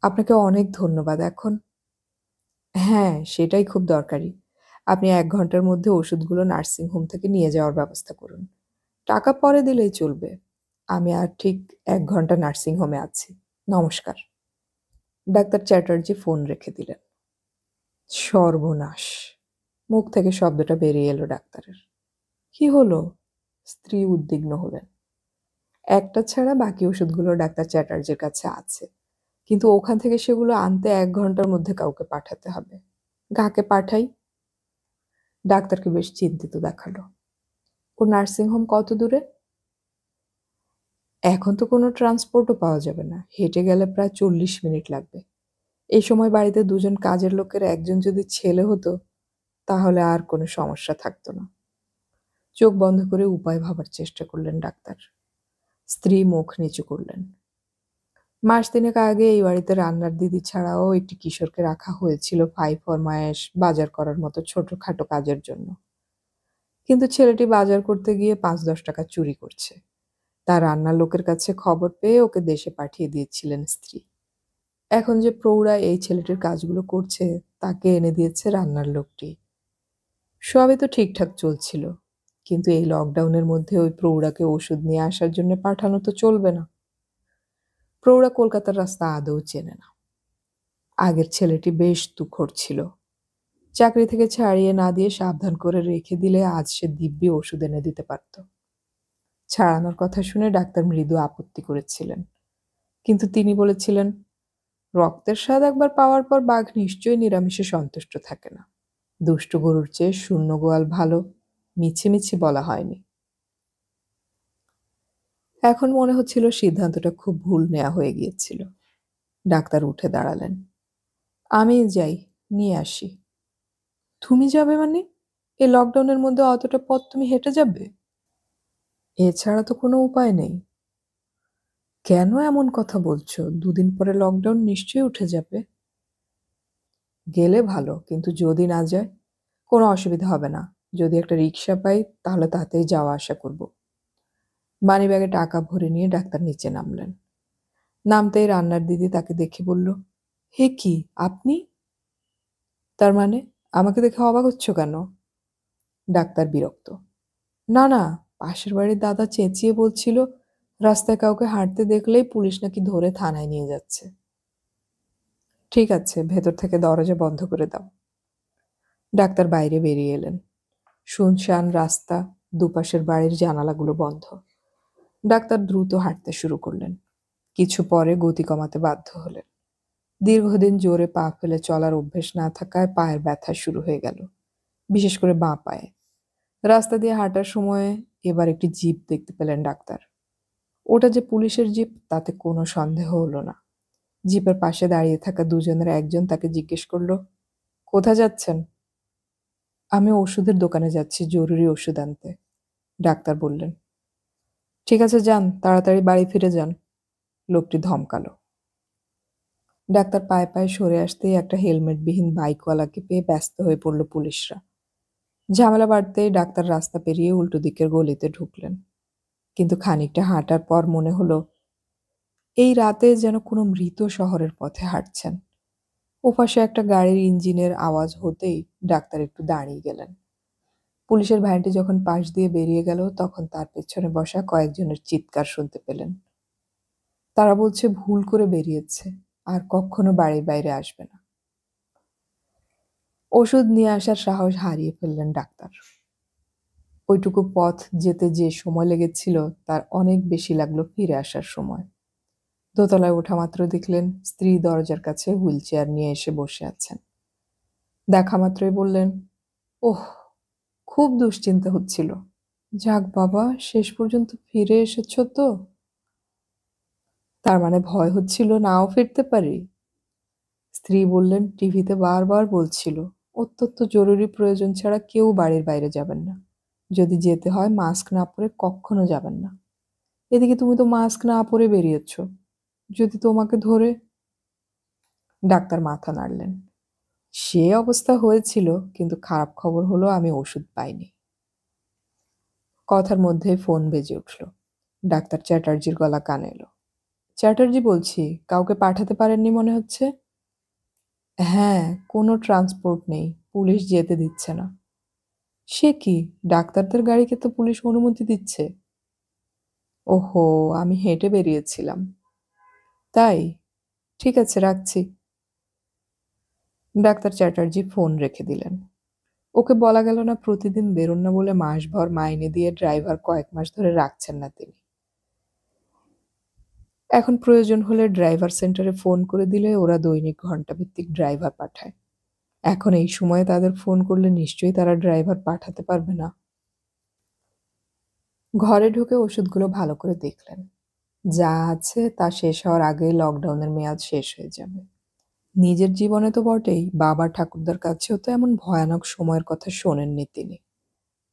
আপনাকে অনেক ধন্যবাদ। এখন? হ্যাঁ, সেটাই খুব দরকারি। আপনি 1 ঘন্টার মধ্যে ওষুধগুলো নার্সিং হোম থেকে নিয়ে যাওয়ার ব্যবস্থা করুন। টাকা পরে দিলেই চলবে। আমি আর ঠিক 1 ঘন্টা নার্সিং হোমে আছি। নমস্কার। ডাক্তার চ্যাটার্জি ফোন রেখে দিলেন। সর্বনাশ! মুখ থেকে শব্দটা বেরিয়ে এলো ডাক্তারের। কি হলো? স্ত্রী উদ্বিগ্ন হলেন। একটা ছাড়া বাকি ওষুধগুলো ডাক্তার চ্যাটার্জির কাছে আছে, কিন্তু ওখান থেকে সেগুলো আনতে 1 ঘন্টার মধ্যে কাউকে পাঠাতে হবে। কাকে পাঠাই? ডাক্তারকে বেশ চিন্তিত দেখালো। ওর নার্সিং হোম কত দূরে? এখন তো কোনো ট্রান্সপোর্টও পাওয়া যাবে না। হেঁটে গেলে প্রায় 40 মিনিট লাগবে। এই সময় বাড়িতে 2 জন কাজের লোকের একজন যদি ছেলে হতো, তাহলে আর কোনো সমস্যা থাকতো না। চোখ বন্ধ করে উপায় ভাবার চেষ্টা করলেন ডাক্তার। স্ত্রী মুখ নিচু করলেন। মাস 3 আগে এই বাড়িতে রান্নার দিদি ছাড়াও একটি কিশোরকে রাখা হয়েছিল ফাই ফরমায়েশ বাজার করার মতো ছোটখাটো কাজের জন্য। কিন্তু ছেলেটি বাজার করতে গিয়ে 5-10 টাকা চুরি করছে। তার রান্নার লোকের কাছে খবর পেয়ে ওকে দেশে পাঠিয়ে দিয়েছিলেন স্ত্রী। এখন যে প্রৌঢ়া এই ছেলেটির কাজগুলো করছে, তাকে এনে দিয়েছে রান্নার লোকটি। সবই তো ঠিকঠাক চলছিল, কিন্তু এই লকডাউনের মধ্যে ওই প্রৌঢ়াকে ওষুধ নিয়ে আসার জন্য পাঠানো তো চলবে না। প্রৌঢ়া কলকাতার রাস্তা আদৌ চেনে না। আগের ছেলেটি বেশ তুখোড় ছিল। চাকরি থেকে ছাড়িয়ে না দিয়ে সাবধান করে রেখে দিলে আজ সে দিব্যি ওষুধ এনে দিতে পারত। ছাড়ানোর কথা শুনে ডাক্তার মৃদু আপত্তি করেছিলেন, কিন্তু তিনি বলেছিলেন, রক্তের স্বাদ একবার পাওয়ার পর বাঘ নিশ্চয়ই নিরামিষে সন্তুষ্ট থাকে না। দুষ্ট গরুর চেয়ে শূন্য গোয়াল ভালো, মিছিমিছি বলা হয়নি। এখন মনে হচ্ছিল সিদ্ধান্তটা খুব ভুল নেওয়া হয়ে গিয়েছিল। ডাক্তার উঠে দাঁড়ালেন। আমি যাই, নিয়ে আসি। তুমি যাবে মানে? এই লকডাউনের মধ্যে অতটা পথ তুমি হেঁটে যাবে? এছাড়া তো কোনো উপায় নেই। কেন এমন কথা বলছো? 2 দিন পরে লকডাউন নিশ্চয়ই উঠে যাবে। গেলে ভালো, কিন্তু যদি না যায়? কোনো অসুবিধা হবে না। যদি একটা রিক্সা পাই তাহলে তাতেই যাওয়া আসা করব। মানিব্যাগে টাকা ভরে নিয়ে ডাক্তার নিচে নামলেন। নামতেই রান্নার দিদি তাকে দেখে বলল, হে কি, আপনি? তার মানে আমাকে দেখে অবাক হচ্ছ কেন? ডাক্তার বিরক্ত। না না, পাশের বাড়ির দাদা চেঁচিয়ে বলছিল রাস্তায় কাউকে হাঁটতে দেখলেই পুলিশ নাকি ধরে থানায় নিয়ে যাচ্ছে। ঠিক আছে, ভেতর থেকে দরজা বন্ধ করে দাও। ডাক্তার বাইরে বেরিয়ে এলেন। শুনশান রাস্তা, দুপাশের বাড়ির জানালাগুলো বন্ধ। ডাক্তার দ্রুত হাঁটতে শুরু করলেন। কিছু পরে গতি কমাতে বাধ্য হলেন। দীর্ঘদিন জোরে পা ফেলে চলার অভ্যেস না থাকায় পায়ের ব্যথা শুরু হয়ে গেল, বিশেষ করে বাঁ পায়ে। রাস্তা দিয়ে হাঁটার সময় এবার একটি জিপ দেখতে পেলেন ডাক্তার। ওটা যে পুলিশের জিপ তাতে কোনো সন্দেহ হলো না। জিপের পাশে দাঁড়িয়ে থাকা দুজনের একজন তাকে জিজ্ঞেস করল, কোথায় যাচ্ছেন? আমি ওষুধের দোকানে যাচ্ছি, জরুরি ওষুধ আনতে, ডাক্তার বললেন। ঠিক আছে, যান, তাড়াতাড়ি বাড়ি ফিরে যান, লোকটি ধমকালো। ডাক্তার পায়ে পায়ে সরে আসতেই একটা হেলমেটবিহীন বাইকওয়ালাকে পেয়ে ব্যস্ত হয়ে পড়ল পুলিশরা। ঝামেলা বাড়তেই ডাক্তার রাস্তা পেরিয়ে উল্টো দিকের গলিতে ঢুকলেন। কিন্তু খানিকটা হাঁটার পর মনে হলো এই রাতে যেন কোনো মৃত শহরের পথে হাঁটছেন। ওপাশে একটা গাড়ির ইঞ্জিনের আওয়াজ হতেই ডাক্তার একটু দাঁড়িয়ে গেলেন। পুলিশের ভ্যানটি যখন পাশ দিয়ে বেরিয়ে গেল তখন তার পেছনে বসা কয়েকজনের চিৎকার শুনতে পেলেন। তারা বলছে ভুল করে বেরিয়েছে, আর কখনো বাড়ির বাইরে আসবে না। ওষুধ নিয়ে আসার সাহস হারিয়ে ফেললেন ডাক্তার। ওইটুকু পথ যেতে যে সময় লেগেছিল তার অনেক বেশি লাগলো ফিরে আসার সময়। দোতলায় ওঠা মাত্র দেখলেন স্ত্রী দরজার কাছে হুইল চেয়ার নিয়ে এসে বসে আছেন। দেখা মাত্রই বললেন, ওহ, খুব দুশ্চিন্তা হচ্ছিল। যাক বাবা, শেষ পর্যন্ত ফিরে এসেছো তো। তার মানে ভয় হচ্ছিল নাও ফিরতে পারি? স্ত্রী বললেন, টিভিতে বারবার বলছিল অত্যন্ত জরুরি প্রয়োজন ছাড়া কেউ বাড়ির বাইরে যাবেন না। যদি যেতে হয় মাস্ক না পরে কখনো যাবেন না। এদিকে তুমি তো মাস্ক না পরে বেরিয়েছ, যদি তোমাকে ধরে। ডাক্তার মাথা নাড়লেন। সে অবস্থা হয়েছিল, কিন্তু খারাপ খবর হলো আমি ওষুধ পাইনি। কথার মধ্যেই ফোন বেজে উঠল। ডাক্তার চ্যাটার্জির গলা কানে এলো। চ্যাটার্জি বলছি, কাউকে পাঠাতে পারেননি মনে হচ্ছে। হ্যাঁ, কোনো ট্রান্সপোর্ট নেই, পুলিশ যেতে দিচ্ছে না। সে কি, ডাক্তারদের গাড়িকে তো পুলিশ অনুমতি দিচ্ছে। ওহো, আমি হেঁটে বেরিয়েছিলাম। তাই, ঠিক আছে, রাখছি। ডাক্তার চ্যাটার্জি ফোন রেখে দিলেন। ওকে বলা গেল না প্রতিদিন বেরোন না বলে মাসভর মাইনে দিয়ে ড্রাইভার কয়েক মাস ধরে রাখছেন না তিনি। এখন প্রয়োজন হলে ড্রাইভার সেন্টারে ফোন করে দিলে ওরা দৈনিক ঘণ্টাভিত্তিক ড্রাইভার পাঠায়। এখন এই সময়ে তাদের ফোন করলে নিশ্চয়ই তারা ড্রাইভার পাঠাতে পারবে না। ঘরে ঢুকে ওষুধগুলো ভালো করে দেখলেন। যা আছে তা শেষ হওয়ার আগেই লকডাউনের মেয়াদ শেষ হয়ে যাবে। নিজের জীবনে তো বটেই, বাবা ঠাকুরদার কাছেও তো এমন ভয়ানক সময়ের কথা শোনেননি তিনি।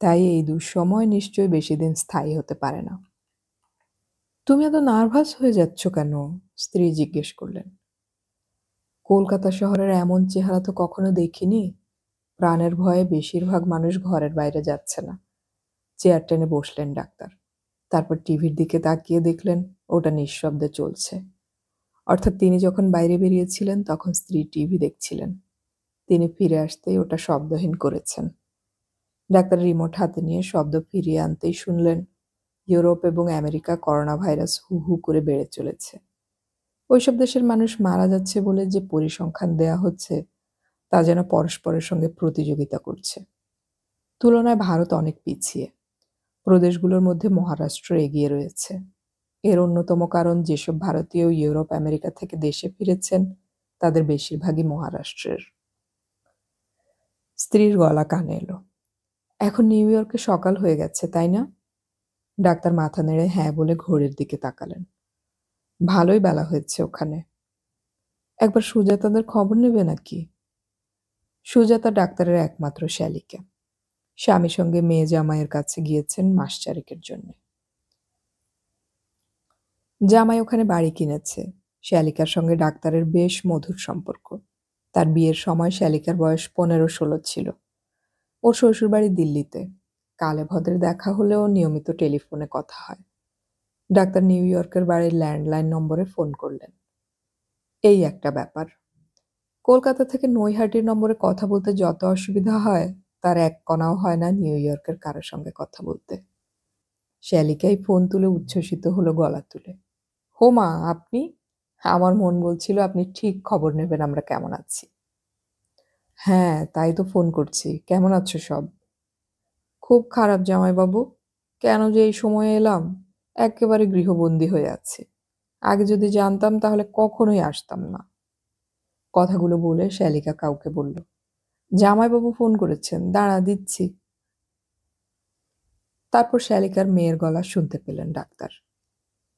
তাই এই দুঃসময় নিশ্চয়ই বেশি দিন স্থায়ী হতে পারে না। তুমি এত নার্ভাস হয়ে যাচ্ছ কেন? স্ত্রী জিজ্ঞেস করলেন। কলকাতা শহরের এমন চেহারা তো কখনো দেখিনি। প্রাণের ভয়ে বেশিরভাগ মানুষ ঘরের বাইরে যাচ্ছে না। চেয়ার টেনে বসলেন ডাক্তার। তারপর টিভির দিকে তাকিয়ে দেখলেন ওটা নিঃশব্দে চলছে। অর্থাৎ তিনি যখন বাইরে বেরিয়েছিলেন তখন স্ত্রী টিভি দেখছিলেন। তিনি ফিরে আসতেই ওটা শব্দহীন করেছেন। ডাক্তার রিমোট হাতে নিয়ে শব্দ ফিরিয়ে আনতেই শুনলেন, ইউরোপ এবং আমেরিকা করোনা ভাইরাস হু হু করে বেড়ে চলেছে। ওইসব দেশের মানুষ মারা যাচ্ছে বলে যে পরিসংখ্যান দেয়া হচ্ছে তা যেন পরস্পরের সঙ্গে প্রতিযোগিতা করছে। তুলনায় ভারত অনেক পিছিয়ে। প্রদেশগুলোর মধ্যে মহারাষ্ট্র এগিয়ে রয়েছে। এর অন্যতম কারণ যেসব ভারতীয় ইউরোপ আমেরিকা থেকে দেশে ফিরেছেন তাদের বেশিরভাগই মহারাষ্ট্রের। স্ত্রীর গলা কানে এলো। এখন নিউ ইয়র্কে সকাল হয়ে গেছে, তাই না? ডাক্তার মাথা নেড়ে হ্যাঁ বলে ঘড়ির দিকে তাকালেন। ভালোই বেলা হয়েছে ওখানে। একবার সুজাতাদের খবর নেবে নাকি? সুজাতা ডাক্তারের একমাত্র শ্যালিকা। স্বামীর সঙ্গে মেয়ে জামাইয়ের কাছে গিয়েছেন মাস চারেকের জন্য। জামাই ওখানে বাড়ি কিনেছে। শ্যালিকার সঙ্গে ডাক্তারের বেশ মধুর সম্পর্ক। তার বিয়ের সময় শ্যালিকার বয়স 15-16 ছিল। ওর শ্বশুরবাড়ি দিল্লিতে। কালে ভদ্রে দেখা হলেও নিয়মিত টেলিফোনে কথা হয়। ডাক্তার নিউ ইয়র্কের বাড়ির ল্যান্ডলাইন নম্বরে ফোন করলেন। এই একটা ব্যাপার। কলকাতা থেকে নৈহাটির নম্বরে কথা বলতে যত অসুবিধা হয় তার এক কণাও হয় না নিউ ইয়র্কের কারোর সঙ্গে কথা বলতে। শ্যালিকাই ফোন তুলে উচ্ছ্বসিত হলো গলা তুলে। হোমা, আপনি? আমার মন বলছিল আপনি ঠিক খবর নেবেন আমরা কেমন আছি। হ্যাঁ, তাই তো ফোন করছি। কেমন আছো সব? খুব খারাপ জামাইবাবু। কেন যে এই সময়ে এলাম? একেবারে গৃহবন্দী হয়ে আছি। আগে যদি জানতাম তাহলে কখনোই আসতাম না। কথাগুলো বলে শ্যালিকা কাউকে বলল, জামাইবাবু ফোন করেছেন, দাঁড়া দিচ্ছি। তারপর শ্যালিকার মেয়ের গলা শুনতে পেলেন ডাক্তার।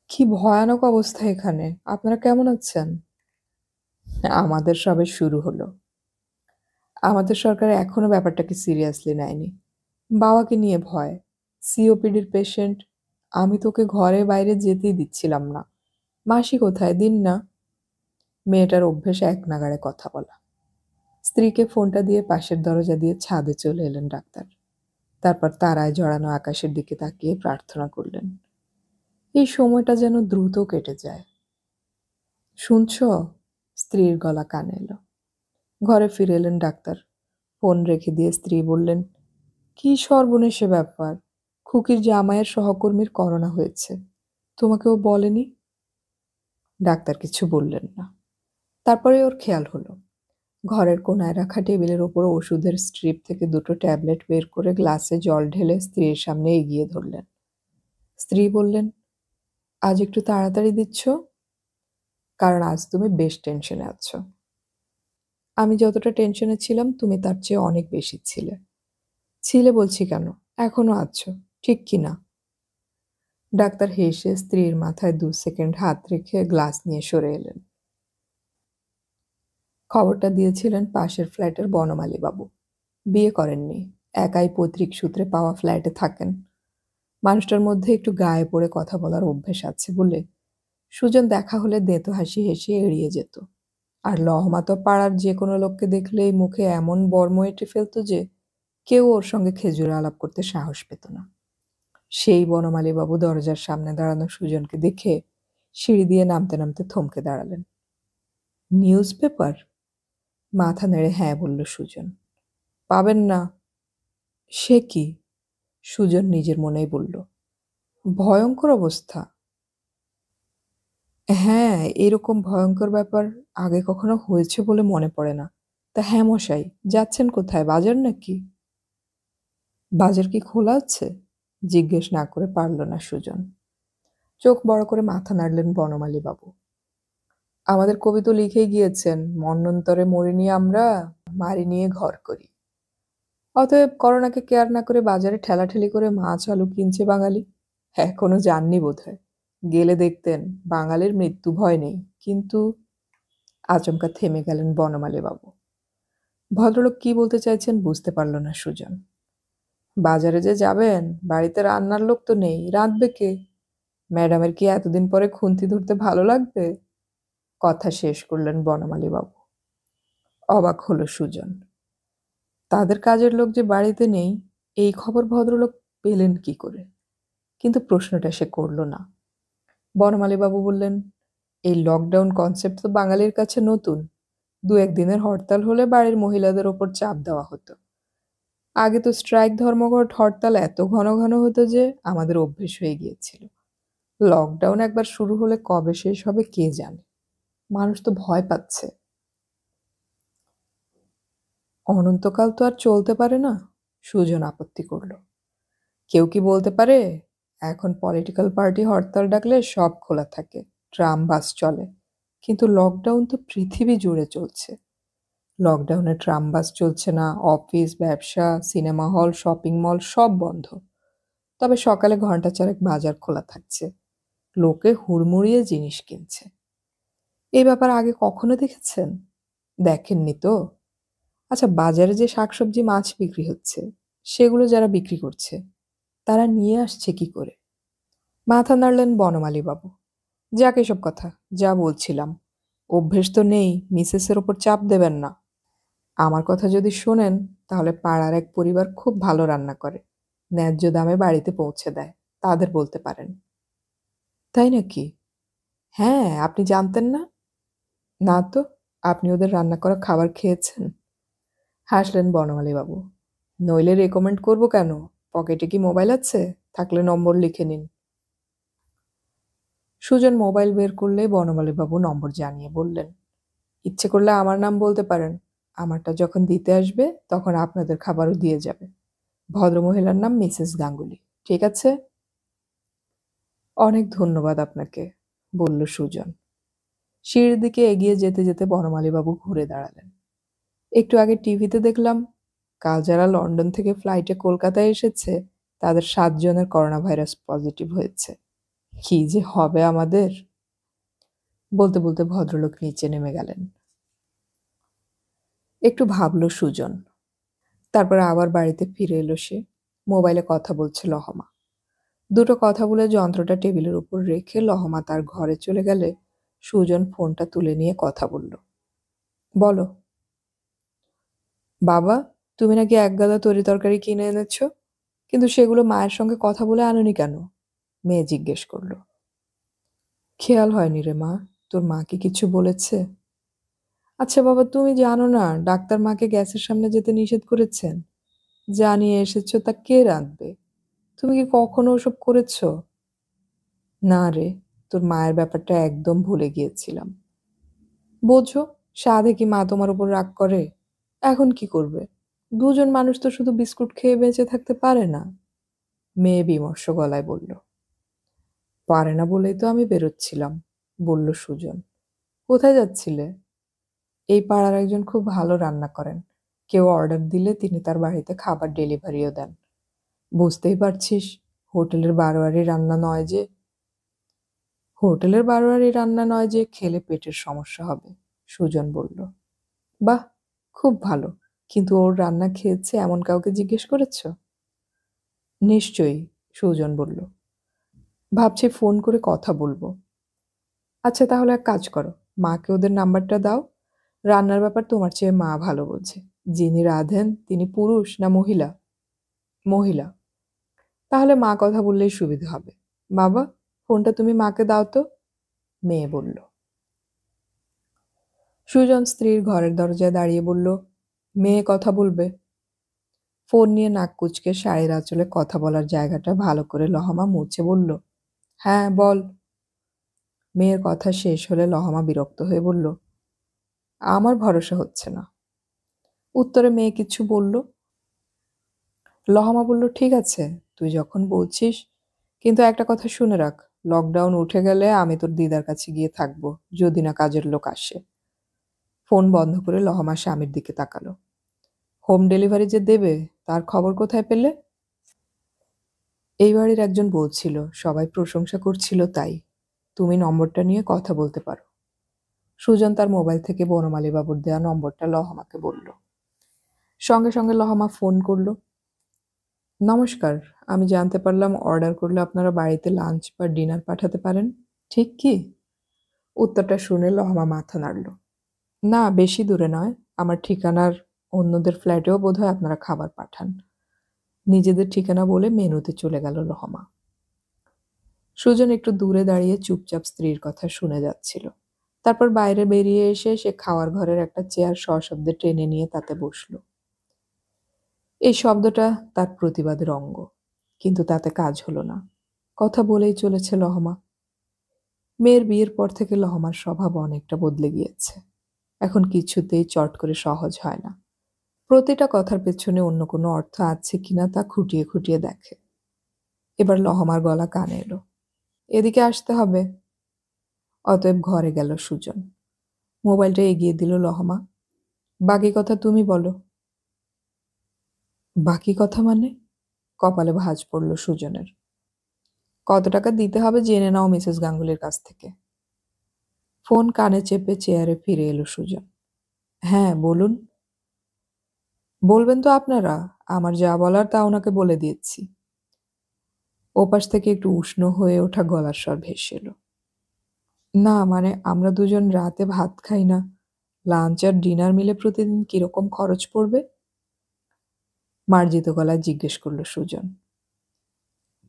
কি ভয়ানক অবস্থা এখানে, আপনারা কেমন আছেন? আমাদের সবে শুরু হলো। আমাদের সরকার এখনো ব্যাপারটাকে সিরিয়াসলি নেয়নি। বাবাকে নিয়ে ভয়, সিওপিডির পেশেন্ট। আমি তোকে ঘরে বাইরে যেতেই দিচ্ছিলাম না। মাসি কোথায়, দিন না। মেয়েটার অভ্যেস এক নাগাড়ে কথা বলা। স্ত্রীকে ফোনটা দিয়ে পাশের দরজা দিয়ে ছাদে চলে এলেন ডাক্তার। তারপর তারায় জড়ানো আকাশের দিকে তাকিয়ে প্রার্থনা করলেন, এই সময়টা যেন দ্রুত কেটে যায়। শুনছ? স্ত্রীর গলা কানে এলো। ঘরে ফিরে এলেন ডাক্তার। ফোন রেখে দিয়ে স্ত্রী বললেন, কি সর্বনেশে ব্যাপার, খুকির জামাইয়ের সহকর্মীর করোনা হয়েছে, তোমাকেও বলেনি? ডাক্তার কিছু বললেন না। তারপরে ওর খেয়াল হলো, ঘরের কোনায় রাখা টেবিলের ওপর ওষুধের স্ট্রিপ থেকে দুটো ট্যাবলেট বের করে গ্লাসে জল ঢেলে স্ত্রীর সামনে এগিয়ে ধরলেন। স্ত্রী বললেন, আজ একটু তাড়াতাড়ি দিচ্ছ? কারণ আজ তুমি বেশ টেনশনে আছো। আমি যতটা টেনশনে ছিলাম তুমি তার চেয়ে অনেক বেশি ছিলে। ছিলে বলছি কেন, এখনো আছো, ঠিক কি না? ডাক্তার হেসে স্ত্রীর মাথায় 2 সেকেন্ড হাত রেখে গ্লাস নিয়ে সরে এলেন। খবরটা দিয়েছিলেন পাশের ফ্ল্যাটের বনমালী বাবু। বিয়ে করেননি, একাই পৈতৃক সূত্রে পাওয়া ফ্ল্যাটে থাকেন। মানুষটার মধ্যে একটু গায়ে পড়ে কথা বলার অভ্যেস আছে বলে সুজন দেখা হলে দেতো হাসি হেসে এড়িয়ে যেত। আর লহমা তো পাড়ার যে কোনো লোককে দেখলেই মুখে এমন বর্ম এঁটে ফেলত যে কেউ ওর সঙ্গে খেজুরে আলাপ করতে সাহস পেত না। সেই বনমালী বাবু দরজার সামনে দাঁড়ানো সুজনকে দেখে সিঁড়ি দিয়ে নামতে নামতে থমকে দাঁড়ালেন। News paper? মাথা নেড়ে হ্যাঁ বলল সুজন। পাবেন না। সে কি? সুজন নিজের মনেই বলল, ভয়ঙ্কর অবস্থা। হ্যাঁ, এরকম ভয়ঙ্কর ব্যাপার আগে কখনো হয়েছে বলে মনে পড়ে না। তা হ্যাঁ মশাই, যাচ্ছেন কোথায়, বাজার নাকি? বাজার কি খোলা আছে? জিজ্ঞেস না করে পারল না সুজন। চোখ বড় করে মাথা নাড়লেন বনমালী বাবু। আমাদের কবি তো লিখেই গিয়েছেন, মন্বন্তরে মরি নিয়ে আমরা, মারি নিয়ে ঘর করি। অতএব করোনাকে কেয়ার না করে বাজারে ঠেলাঠেলি করে মাছ আলু কিনছে বাঙালি। এখনো যাননি বোধহয়, গেলে দেখতেন বাঙালির মৃত্যু ভয় নেই। কিন্তু আচমকা থেমে গেলেন বনমালী বাবু। ভদ্রলোক কি বলতে চাইছেন বুঝতে পারল না সুজন। বাজারে যে যাবেন, বাড়িতে রান্নার লোক তো নেই, রাঁধবে কে? ম্যাডামের কি এতদিন পরে খুন্তি ধরতে ভালো লাগবে? কথা শেষ করলেন বনমালী বাবু। অবাক হলো সুজন। তাদের কাজের লোক যে বাড়িতে নেই, এই খবর ভদ্রলোক পেলেন কি করে? কিন্তু প্রশ্নটা সে করল না। বনমালী বাবু বললেন, এই লকডাউন কনসেপ্ট তো বাঙালির কাছে নতুন। 2-1 দিনের হরতাল হলে বাড়ির মহিলাদের ওপর চাপ দেওয়া হতো। আগে তো স্ট্রাইক, ধর্মঘট, হরতাল এত ঘন ঘন হতো যে আমাদের অভ্যেস হয়ে গিয়েছিল। লকডাউন একবার শুরু হলে কবে শেষ হবে কে জানে। মানুষ তো ভয় পাচ্ছে। অনন্তকাল তো আর চলতে পারে না, সুজন আপত্তি করল। কেউ কি বলতে পারে? এখন পলিটিক্যাল পার্টি হরতাল ডাকলে সব খোলা থাকে, ট্রাম বাস চলে। কিন্তু লকডাউন তো পৃথিবী জুড়ে চলছে। লকডাউনে ট্রাম বাস চলছে না, অফিস, ব্যবসা, সিনেমা হল, শপিং মল সব বন্ধ। তবে সকালে ঘন্টা চারেক বাজার খোলা থাকছে, লোকে হুড়মুড়িয়ে জিনিস কিনছে। এই ব্যাপার আগে কখনো দেখেছেন? দেখেননি তো? আচ্ছা, বাজারে যে শাকসবজি মাছ বিক্রি হচ্ছে, সেগুলো যারা বিক্রি করছে তারা নিয়ে আসছে কি করে? মাথা নাড়লেন বনমালী বাবু। যাক এসব কথা, যা বলছিলাম, অভ্যেস তো নেই, মিসেসের ওপর চাপ দেবেন না। আমার কথা যদি শোনেন তাহলে পাড়ার এক পরিবার খুব ভালো রান্না করে, ন্যায্য দামে বাড়িতে পৌঁছে দেয়, তাদের বলতে পারেন। তাই নাকি? হ্যাঁ, আপনি জানতেন না? না তো। আপনি ওদের রান্না করা খাবার খেয়েছেন? হাসলেন বনমালী বাবু। নইলে রেকমেন্ড করব কেন? পকেটে কি মোবাইল আছে? থাকলে নম্বর লিখে নিন। সুজন মোবাইল বের করলে বনমালী বাবু নম্বর জানিয়ে বললেন, ইচ্ছে করলে আমার নাম বলতে পারেন। আমারটা যখন দিতে আসবে তখন আপনাদের খাবারও দিয়ে যাবে। ভদ্রমহিলার নাম মিসেস গাঙ্গুলি, ঠিক আছে? অনেক ধন্যবাদ আপনাকে, বলল সুজন। সিঁড়ির দিকে এগিয়ে যেতে যেতে বনমালীবাবু ঘুরে দাঁড়ালেন। একটু আগে টিভিতে দেখলাম কাল যারা লন্ডন থেকে ফ্লাইটে কলকাতায় এসেছে তাদের 7 জনের করোনা ভাইরাস পজিটিভ হয়েছে। কি যে হবে আমাদের! বলতে বলতে ভদ্রলোক নিচে নেমে গেলেন। একটু ভাবল সুজন। তারপর আবার বাড়িতে ফিরে এলো সে। মোবাইলে কথা বলছে লহমা। দুটো কথা বলে যন্ত্রটা টেবিলের উপর রেখে লহমা তার ঘরে চলে গেলে সুজন ফোনটা তুলে নিয়ে কথা বলল। বলো। বাবা, তুমি নাকি একগাদা তরি তরকারি কিনে এনেছ, কিন্তু সেগুলো মায়ের সঙ্গে কথা বলে আনোনি কেন? মেয়ে জিজ্ঞেস করল। খেয়াল হয়নি রে মা, তোর মা কি কিছু বলেছে? আচ্ছা বাবা, তুমি জানো না ডাক্তার মাকে গ্যাসের সামনে যেতে নিষেধ করেছেন? যা নিয়ে এসেছো তা কে রাঁধবে? তুমি কি কখনো ওসব করেছ? না রে, তোর মায়ের ব্যাপারটা একদম ভুলে গিয়েছিলাম। বোঝো, সাধে কি মা তোমার উপর রাগ করে? এখন কি করবে? দুজন মানুষ তো শুধু বিস্কুট খেয়ে বেঁচে থাকতে পারে না। মেয়ে বিমর্ষ গলায় বলল। পারে না বলেই তো আমি বেরোচ্ছিলাম, বলল সুজন। কোথায় যাচ্ছিলে? এই পাড়ার একজন খুব ভালো রান্না করেন। কেউ অর্ডার দিলে তিনি তার বাড়িতে খাবার ডেলিভারিও দেন। বুঝতেই পারছিস, হোটেলের বারোয়ারি রান্না নয় যে খেলে পেটের সমস্যা হবে, সুজন বলল। বাহ, খুব ভালো। কিন্তু ওর রান্না খেয়েছে এমন কাউকে জিজ্ঞেস করেছ? নিশ্চয়ই, সুজন বলল। ভাবছি ফোন করে কথা বলবো। আচ্ছা তাহলে এক কাজ করো, মাকে ওদের নাম্বারটা দাও। রান্নার ব্যাপার তোমার চেয়ে মা ভালো বোঝে। যিনি রাঁধেন তিনি পুরুষ না মহিলা? মহিলা। তাহলে মা কথা বললেই সুবিধে হবে। বাবা, ফোনটা তুমি মাকে দাও তো, মেয়ে বলল। সুজন স্ত্রীর ঘরের দরজায় দাঁড়িয়ে বলল, মেয়ে কথা বলবে। ফোন নিয়ে নাক কুচকে শাড়ির আঁচলে কথা বলার জায়গাটা ভালো করে লহমা মুছে বলল, হ্যাঁ বল। মেয়ের কথা শেষ হলে লহমা বিরক্ত হয়ে বলল, আমার ভরসা হচ্ছে না। উত্তরে মেয়ে কিছু বলল। লহমা বলল, ঠিক আছে, তুই যখন বলছিস। কিন্তু একটা কথা শুনে রাখ, লকডাউন উঠে গেলে আমি তোর দিদার কাছে গিয়ে থাকবো, যদি না কাজের লোক আসে। ফোন বন্ধ করে লহমা স্বামীর দিকে তাকালো। হোম ডেলিভারি যে দেবে তার খবর কোথায় পেলে? এই বাড়ির একজন বলছিল, সবাই প্রশংসা করছিল তাই। তুমি নম্বরটা নিয়ে কথা বলতে পারো। সুজন তার মোবাইল থেকে বনমালী বাবুর দেওয়া নম্বরটা লহমাকে বলল। সঙ্গে সঙ্গে লহমা ফোন করলো। নমস্কার, আমি জানতে পারলাম অর্ডার করলে আপনারা বাড়িতে লাঞ্চ বা ডিনার পাঠাতে পারেন, ঠিক কি? উত্তরটা শুনে লহমা মাথা নাড়ল। না, বেশি দূরে নয়। আমার ঠিকানার অন্যদের ফ্ল্যাটেও বোধহয় আপনারা খাবার পাঠান। নিজেদের ঠিকানা বলে মেনুতে চলে গেল লহমা। সুজন একটু দূরে দাঁড়িয়ে চুপচাপ স্ত্রীর কথা শুনে যাচ্ছিল। তারপর বাইরে বেরিয়ে এসে সে খাওয়ার ঘরের একটা চেয়ার সশব্দে টেনে নিয়ে তাতে বসল। এই শব্দটা তার প্রতিবাদের অঙ্গ, কিন্তু তাতে কাজ হলো না। কথা বলেই চলেছে লহমা। মেয়ের বিয়ের পর থেকে লহমার স্বভাব অনেকটা বদলে গিয়েছে। এখন কিছুতেই চট করে সহজ হয় না। প্রতিটা কথার পেছনে অন্য কোনো অর্থ আছে কিনা তা খুঁটিয়ে খুঁটিয়ে দেখে। এবার লহমার গলা কানে এলো, এদিকে আসতে হবে। অতএব ঘরে গেল সুজন। মোবাইলটা এগিয়ে দিল লহমা। বাকি কথা তুমি বলো। বাকি কথা মানে? কপালে ভাঁজ পড়ল সুজনের। কত টাকা দিতে হবে জেনে নাও মিসেস গাঙ্গুলির কাছ থেকে। ফোন কানে চেপে চেয়ারে ফিরে এলো সুজন। হ্যাঁ বলুন। বলবেন তো আপনারা, আমার যা বলার তা ওনাকে বলে দিয়েছি। ওপাশ থেকে একটু উষ্ণ হয়ে ওঠা গলার স্বর ভেসে এলো। না মানে আমরা দুজন রাতে ভাত খাই না, লাঞ্চ আর ডিনার মিলে প্রতিদিন কিরকম খরচ পড়বে? মার্জিত গলায় জিজ্ঞেস করল সুজন।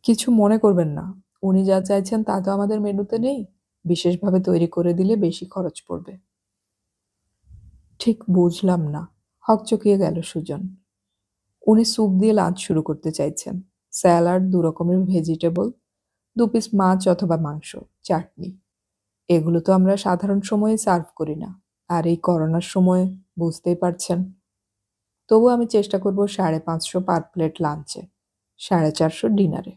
কিছু মনে করবেন না, উনি যা চাইছেন তা তো আমাদের মেনুতে নেই। বিশেষভাবে তৈরি করে দিলে বেশি খরচ পড়বে। ঠিক বুঝলাম না, হকচকিয়ে গেল সুজন। উনি স্যুপ দিয়ে লাঞ্চ শুরু করতে চাইছেন। স্যালাড, 2 রকমের ভেজিটেবল, 2 পিস মাছ অথবা মাংস, চাটনি। এগুলো তো আমরা সাধারণ সময়ে সার্ভ করি না। আর এই করোনার সময় বুঝতেই পারছেন। তবু আমি চেষ্টা করব 550 পার প্লেট লাঞ্চে, 450 ডিনারে।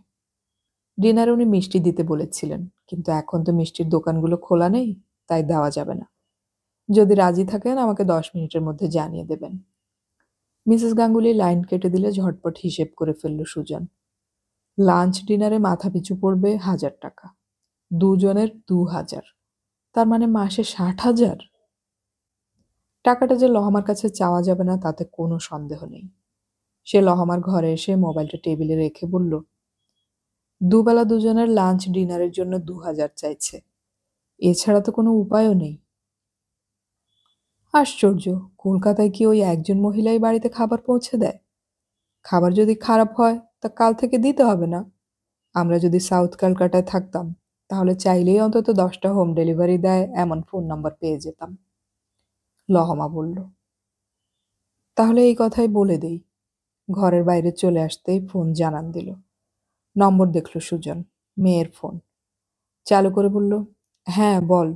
ডিনারে উনি মিষ্টি দিতে বলেছিলেন, কিন্তু এখন তো মিষ্টির দোকানগুলো খোলা নেই, তাই দেওয়া যাবে না। যদি রাজি থাকেন আমাকে 10 মিনিটের মধ্যে জানিয়ে দেবেন। মিসেস গাঙ্গুলি লাইন কেটে দিলে ঝটপট হিসেব করে ফেলল সুজন। লাঞ্চ ডিনারে মাথাপিছু পড়বে 1000 টাকা, দুজনের 2000, তার মানে মাসে 60,000। টাকাটা যে লহমার কাছে চাওয়া যাবে না তাতে কোনো সন্দেহ নেই। সে লহমার ঘরে এসে মোবাইলটা টেবিলে রেখে বলল, দুবেলা দুজনের লাঞ্চ ডিনারের জন্য 2000 চাইছে, এছাড়া তো কোনো উপায়ও নেই। আশ্চর্য, কলকাতায় কি ওই একজন মহিলাই বাড়িতে খাবার পৌঁছে দেয়? খাবার যদি খারাপ হয় তা কাল থেকে দিতে হবে না। আমরা যদি সাউথ ক্যালকাটায় থাকতাম তাহলে চাইলেই অন্তত 10টা হোম ডেলিভারি দেয় এমন ফোন নাম্বার পেয়ে যেতাম। লহমা বলল, তাহলে এই কথাই বলে দেই। ঘরের বাইরে চলে আসতেই ফোন জানান দিল। নম্বর দেখল সুজন, মেয়ের ফোন। চালু করে বলল, হ্যাঁ বল।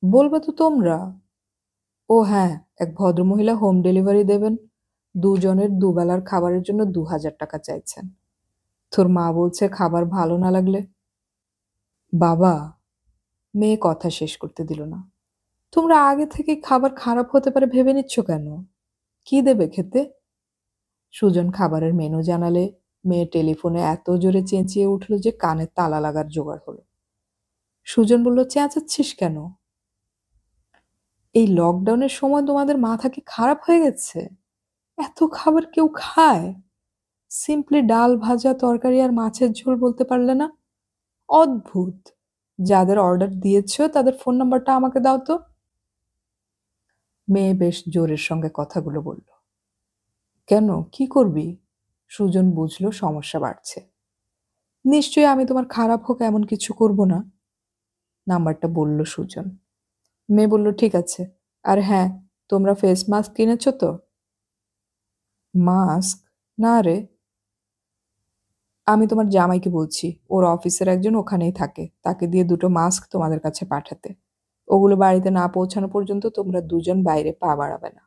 বলবে তো তোমরা? ও হ্যাঁ, এক ভদ্রমহিলা হোম ডেলিভারি দেবেন, দুজনের দুবেলার খাবারের জন্য 2000 টাকা চাইছেন। তোর মা বলছে খাবার ভালো না লাগলে। বাবা, মেয়ে কথা শেষ করতে দিল না। তোমরা আগে থেকে খাবার খারাপ হতে পারে ভেবে নিচ্ছ কেন? কি দেবে খেতে? সুজন খাবারের মেনু জানালে মেয়ে টেলিফোনে এত জোরে চেঁচিয়ে উঠল যে কানে তালা লাগার জোগাড় হলো। সুজন বলল, চেঁচাচ্ছিস কেন? এই লকডাউনের সময় তোমাদের মাথা কি খারাপ হয়ে গেছে? এত খাবার কেউ খায়? সিম্পলি ডাল ভাজা তরকারি আর মাছের ঝোল বলতে পারলে না? অদ্ভুত। যাদের অর্ডার দিয়েছ তাদের ফোন নাম্বারটা আমাকে দাও তো। মেয়ে বেশ জোরের সঙ্গে কথাগুলো বলল। কেন, কি করবি? সুজন বুঝল সমস্যা বাড়ছে। নিশ্চয়ই আমি তোমার খারাপ হোক এমন কিছু করব না। নাম্বারটা বলল সুজন। মেয়ে বলল, ঠিক আছে। আর হ্যাঁ, তোমরা ফেস মাস্ক কিনেছ তো? মাস্ক? না রে। আমি তোমার জামাইকে বলছি, ওর অফিসের একজন ওখানেই থাকে, তাকে দিয়ে 2টো মাস্ক তোমাদের কাছে পাঠাতে। ওগুলো বাড়িতে না পৌঁছানো পর্যন্ত তোমরা দুজন বাইরে পা বাড়াবে না।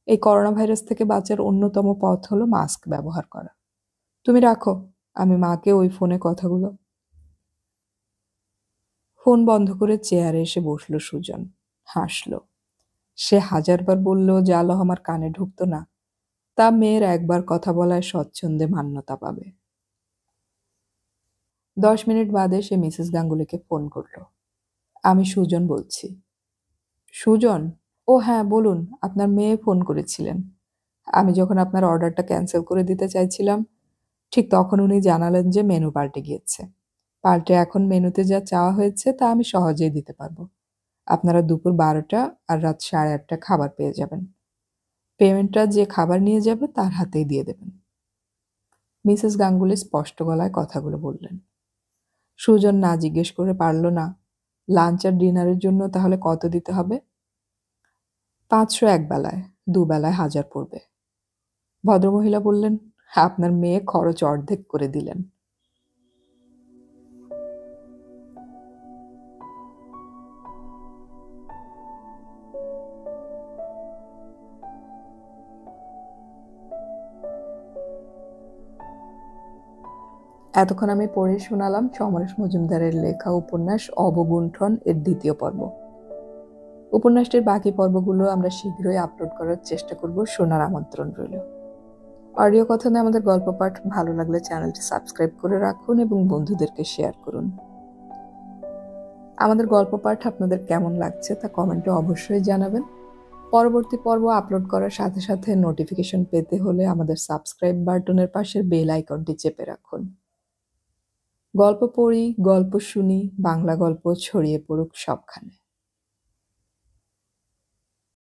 এই করোনা ভাইরাস থেকে বাঁচার অন্যতম পথ হলো মাস্ক ব্যবহার করা। তুমি রাখো, আমি মাকে ওই ফোনে কথাগুলো। ফোন বন্ধ করে চেয়ারে এসে বসল সুজন, হাসল। সে 1000বার বললেও জালহ আমার কানে ঢুকতো না, তা মেয়ের একবার কথা বলায় স্বচ্ছন্দে মান্যতা পাবে। 10 মিনিট বাদে সে মিসেস গাঙ্গুলিকে ফোন করল। আমি সুজন বলছি। সুজন? ও হ্যাঁ বলুন, আপনার মেয়ে ফোন করেছিলেন। আমি যখন আপনার অর্ডারটা ক্যান্সেল করে দিতে চাইছিলাম, ঠিক তখন উনি জানালেন যে মেনু পাল্টে গিয়েছে। পাল্টে এখন মেনুতে যা চাওয়া হয়েছে তা আমি সহজেই দিতে পারবো। আপনারা দুপুর 12টা আর রাত 8:30 খাবার পেয়ে যাবেন। পেমেন্টটা যে খাবার নিয়ে যাবে তার হাতেই দিয়ে দেবেন। মিসেস গাঙ্গুলি স্পষ্ট গলায় কথাগুলো বললেন। সুজন না জিজ্ঞেস করে পারল না, লাঞ্চ আর ডিনারের জন্য তাহলে কত দিতে হবে? 500 এক বেলায়, দুবেলায় 1000 পড়বে। ভদ্রমহিলা বললেন, আপনার মেয়ে খরচ অর্ধেক করে দিলেন। এতক্ষণ আমি পড়ে শোনালাম সমরেশ মজুমদারের লেখা উপন্যাস অবগুণ্ঠন এর 2য় পর্ব। উপন্যাসটির বাকি পর্বগুলো আমরা শীঘ্রই আপলোড করার চেষ্টা করব, শোনার আমন্ত্রণ রইল। অডিও কথনে আমাদের গল্প পাঠ ভালো লাগলে চ্যানেলটি সাবস্ক্রাইব করে রাখুন এবং বন্ধুদেরকে শেয়ার করুন। আমাদের গল্প পাঠ আপনাদের কেমন লাগছে তা কমেন্টে অবশ্যই জানাবেন। পরবর্তী পর্ব আপলোড করার সাথে সাথে নোটিফিকেশন পেতে হলে আমাদের সাবস্ক্রাইব বাটনের পাশের বেল আইকনটি চেপে রাখুন। গল্প পড়ি, গল্প শুনি, বাংলা গল্প ছড়িয়ে পড়ুক সবখানে।